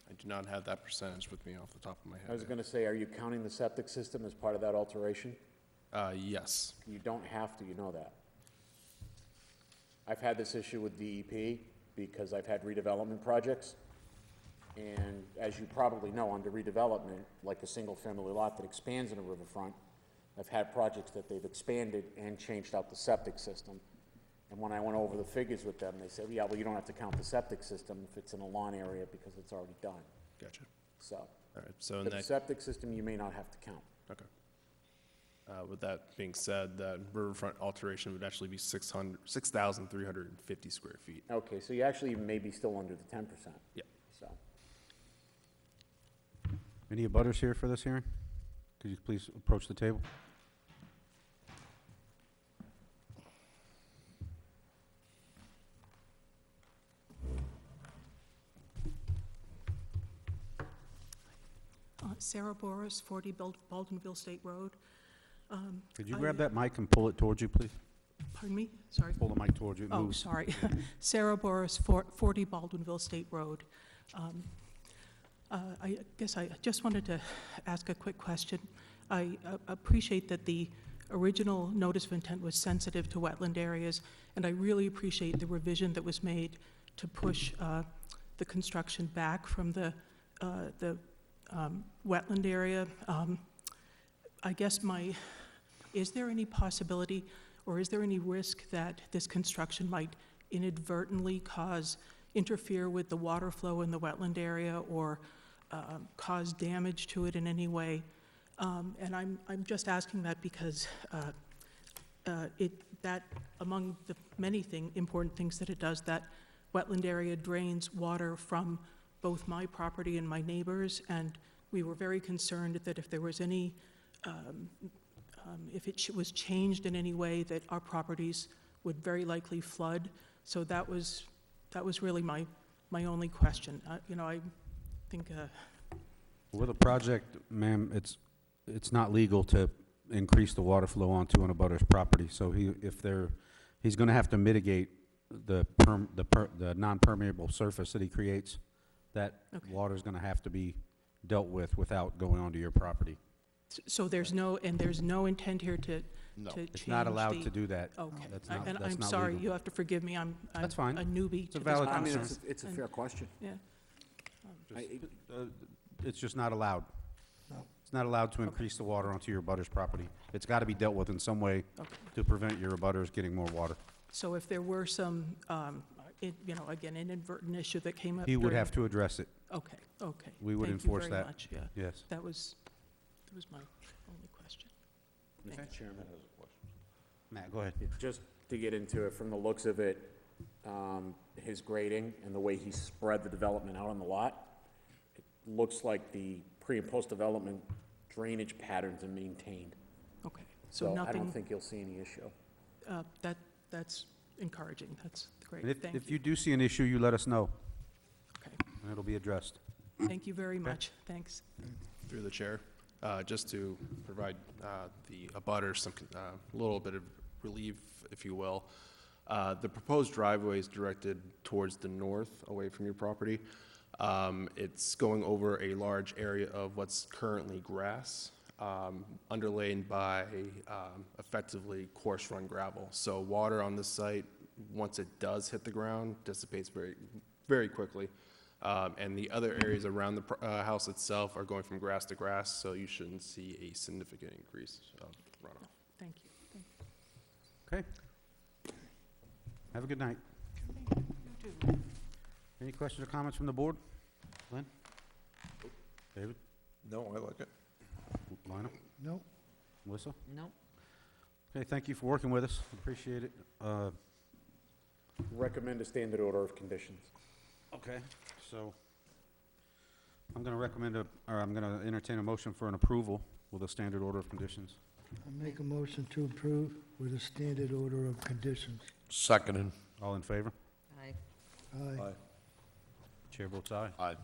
I do not have that percentage with me off the top of my head. I was going to say, are you counting the septic system as part of that alteration? Yes. You don't have to, you know that. I've had this issue with DEP, because I've had redevelopment projects. And as you probably know, under redevelopment, like a single-family lot that expands in a riverfront, I've had projects that they've expanded and changed out the septic system. And when I went over the figures with them, they said, yeah, well, you don't have to count the septic system if it's in a lawn area because it's already done. Gotcha. So, All right, so in but the that, septic system, you may not have to count. okay. With that being said, that riverfront alteration would actually be 6,350 square feet. Okay, so you actually may be still under the 10%. Yeah. So, Any abutters here for this hearing? Could you please approach the table? Sarah Boris, 40 Baldwinville State Road. Could you grab that mic and pull it towards you, please? Pardon me? Sorry. Pull the mic towards you. Oh, Move. sorry. Sarah Boris, 40 Baldwinville State Road. I guess I just wanted to ask a quick question. I appreciate that the original notice of intent was sensitive to wetland areas, and I really appreciate the revision that was made to push the construction back from the wetland area. I guess is there any possibility or is there any risk that this construction might inadvertently interfere with the water flow in the wetland area or cause damage to it in any way? And I'm just asking that because that among the many important things that it does, that wetland area drains water from both my property and my neighbors, and we were very concerned that if there was any, if it was changed in any way, that our properties would very likely flood. So that was really my only question. I think. With a project, ma'am, it's not legal to increase the water flow onto an abutter's property. So he's going to have to mitigate the non-permeable surface that he creates. That water's going to have to be dealt with without going onto your property. So there's no intent here to change It's not allowed to do that. Okay. That's not, And that's I'm not sorry, legal. you have to forgive me, I'm That's fine. a newbie It's a to this valid I mean, process. it's a fair question. Yeah. It's just not allowed. No. It's not allowed to increase the water onto your abutter's property. It's got to be dealt with in some way to prevent your abutters getting more water. So if there were some, again, inadvertent issue that came up. He would during- have to address it. Okay. We would Thank you enforce very that. much, yeah. Yes. That was my only question. Mr. Chairman. Matt, go ahead. Just to get into it, from the looks of it, his grading and the way he spread the development out on the lot, it looks like the pre- and post-development drainage patterns are maintained. Okay. So I nothing. don't think you'll see any issue. That's encouraging. That's great. And Thank if you. you do see an issue, you let us know. Okay. And it'll be addressed. Thank you very much. Thanks. Through the chair, just to provide the abutters some, little bit of relief, if you will. The proposed driveway is directed towards the north, away from your property. It's going over a large area of what's currently grass, underlain by effectively coarse-run gravel. So water on this site, once it does hit the ground, dissipates very, very quickly. And the other areas around the house itself are going from grass to grass, so you shouldn't see a significant increase of runoff. Thank you. Thank you. Okay. Have a good night. Any questions or comments from the board? Glenn? David? No, I like it. Lionel? No. Melissa? No. Okay, thank you for working with us. Appreciate it. Recommend a standard order of conditions. Okay, so I'm going to recommend I'm going to entertain a motion for an approval with a standard order of conditions. I make a motion to approve with a standard order of conditions. Seconded. All in favor? Aye. Aye. Chair votes aye. Aye.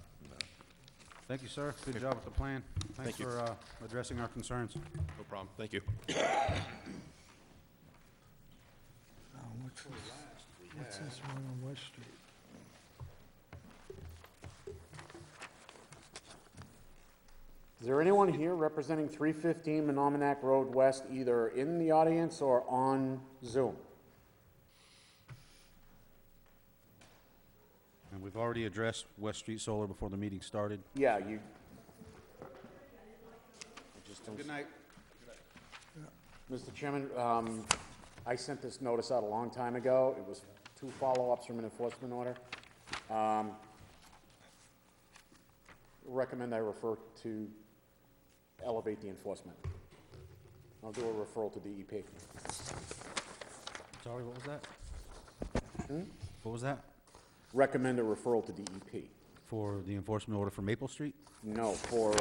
Thank you, sir. Good job with the plan. Thanks Thank you. for addressing our concerns. No problem, thank you. What's this one on West Street? Is there anyone here representing 315 Menominee Road West, either in the audience or on Zoom? we've already addressed West Street Solar before the meeting started. Yeah, you. Just don't- Good night. Mr. Chairman, I sent this notice out a long time ago. It was 2 follow-ups from an enforcement order. Recommend I refer to elevate the enforcement. I'll do a referral to DEP. Sorry, what was that? What was that? Recommend a referral to DEP. For the enforcement order for Maple Street? No, for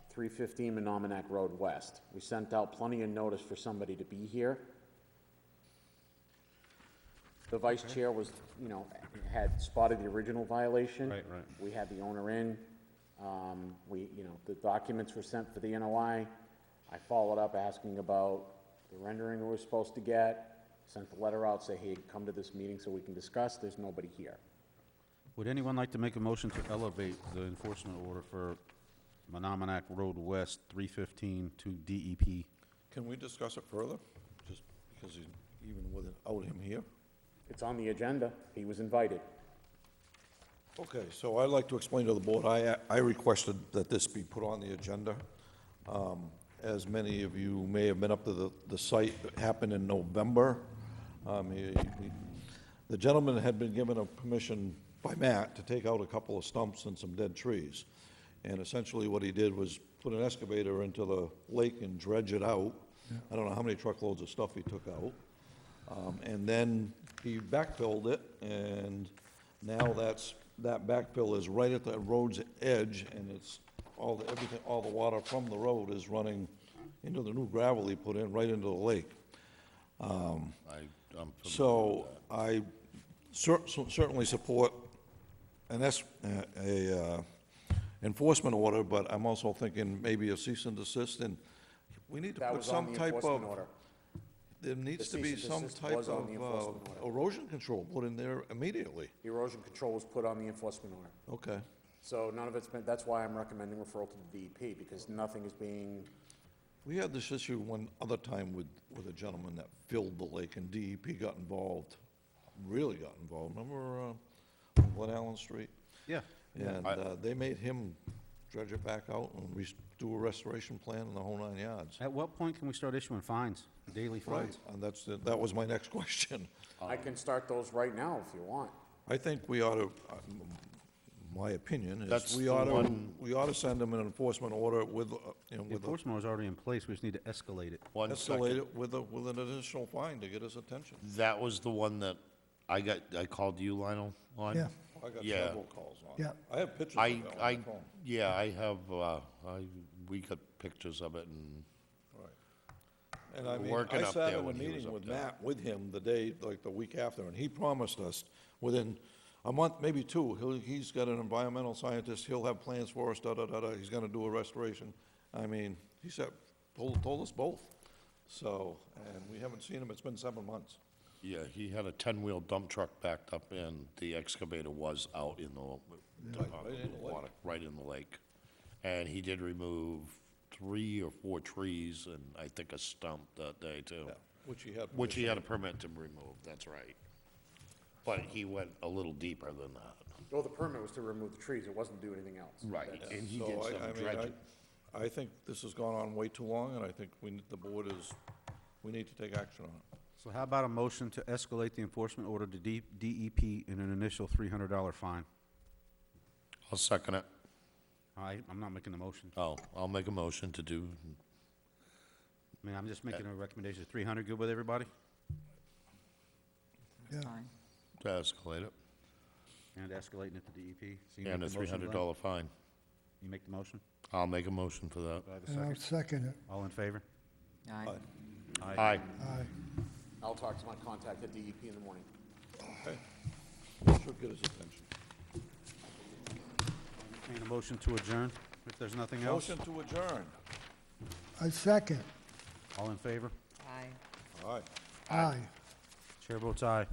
315 Menominee Road West. We sent out plenty of notice for somebody to be here. The vice chair was, had spotted the original violation. Right. We had the owner in. The documents were sent for the NOI. I followed up asking about the rendering we were supposed to get. Sent the letter out, say, hey, come to this meeting so we can discuss. There's nobody here. Would anyone like to make a motion to elevate the enforcement order for Menominee Road West, 315 to DEP? Can we discuss it further? Just because even without him here? It's on the agenda. He was invited. Okay, so I'd like to explain to the board, I requested that this be put on the agenda. As many of you may have been up to the site, it happened in November. The gentleman had been given a permission by Matt to take out a couple of stumps and some dead trees. And essentially what he did was put an excavator into the lake and dredge it out. I don't know how many truckloads of stuff he took out. And then he backfilled it, and now that backfill is right at the road's edge, and it's all the water from the road is running into the new gravel he put in, right into the lake. I'm So I certainly support a enforcement order, but I'm also thinking maybe a cease and desist, and we need to That put was on some the type of, enforcement order. there needs The to be cease and some desist type was on of the enforcement order. erosion control put in there immediately. Erosion control was put on the enforcement order. Okay. So none of it's been, that's why I'm recommending referral to the DEP, because nothing is being, We had this issue one other time with a gentleman that filled the lake, and DEP got involved, really got involved. Remember on Glen Allen Street? Yeah. And they made him dredge it back out and do a restoration plan and the whole 9 yards. At what point can we start issuing fines, daily Right, fines? and that was my next question. I can start those right now if you want. I think we ought to, my opinion That's is we the ought to send them an enforcement order with, The with a enforcement order's already in place, we just need to escalate it. One escalate second. it with an additional fine to get his attention. That was the one that I called you, Lionel, on? Yeah. I got Yeah. several calls on it. Yeah. I have pictures of it on my phone. Yeah, I have, we got pictures of it, and And I mean, working I up sat there in a when he was meeting up with there. Matt, with him, the day, like the week after, and he promised us within a month, maybe 2, he's got an environmental scientist, he'll have plans for us, da-da-da-da, he's gonna do a restoration. I mean, he said, told us both. So, and we haven't seen him, it's been 7 months. yeah, he had a 10-wheel dump truck backed up, and the excavator was out in the Right in the lake. water, right in the lake. And he did remove 3 or 4 trees and I think a stump that day, too. Yeah, which he had Which he permission. had a permit to remove, that's right. But he went a little deeper than that. Well, the permit was to remove the trees, it wasn't to do anything else. Right, That's- and he So did I some mean, dredging. I think this has gone on way too long, and I think the board we need to take action on it. So how about a motion to escalate the enforcement order to DEP in an initial $300 fine? I'll second it. I'm not making the motion. Oh, I'll make a motion to do, I mean, I'm just making a recommendation. 300 good with everybody? Yeah. Fine. to escalate it, And escalating it to DEP? So you and a make the motion, Glenn? $300 fine. You make the motion? I'll make a motion for that. Do I have a And I'll second? second it. All in favor? Aye. Aye. Aye. I'll talk to my contact at DEP in the morning. Okay. Should get his attention. Entertain a motion to adjourn, if there's nothing else? Motion to adjourn. I second. All in favor? Aye. All right. Aye. Chair votes aye.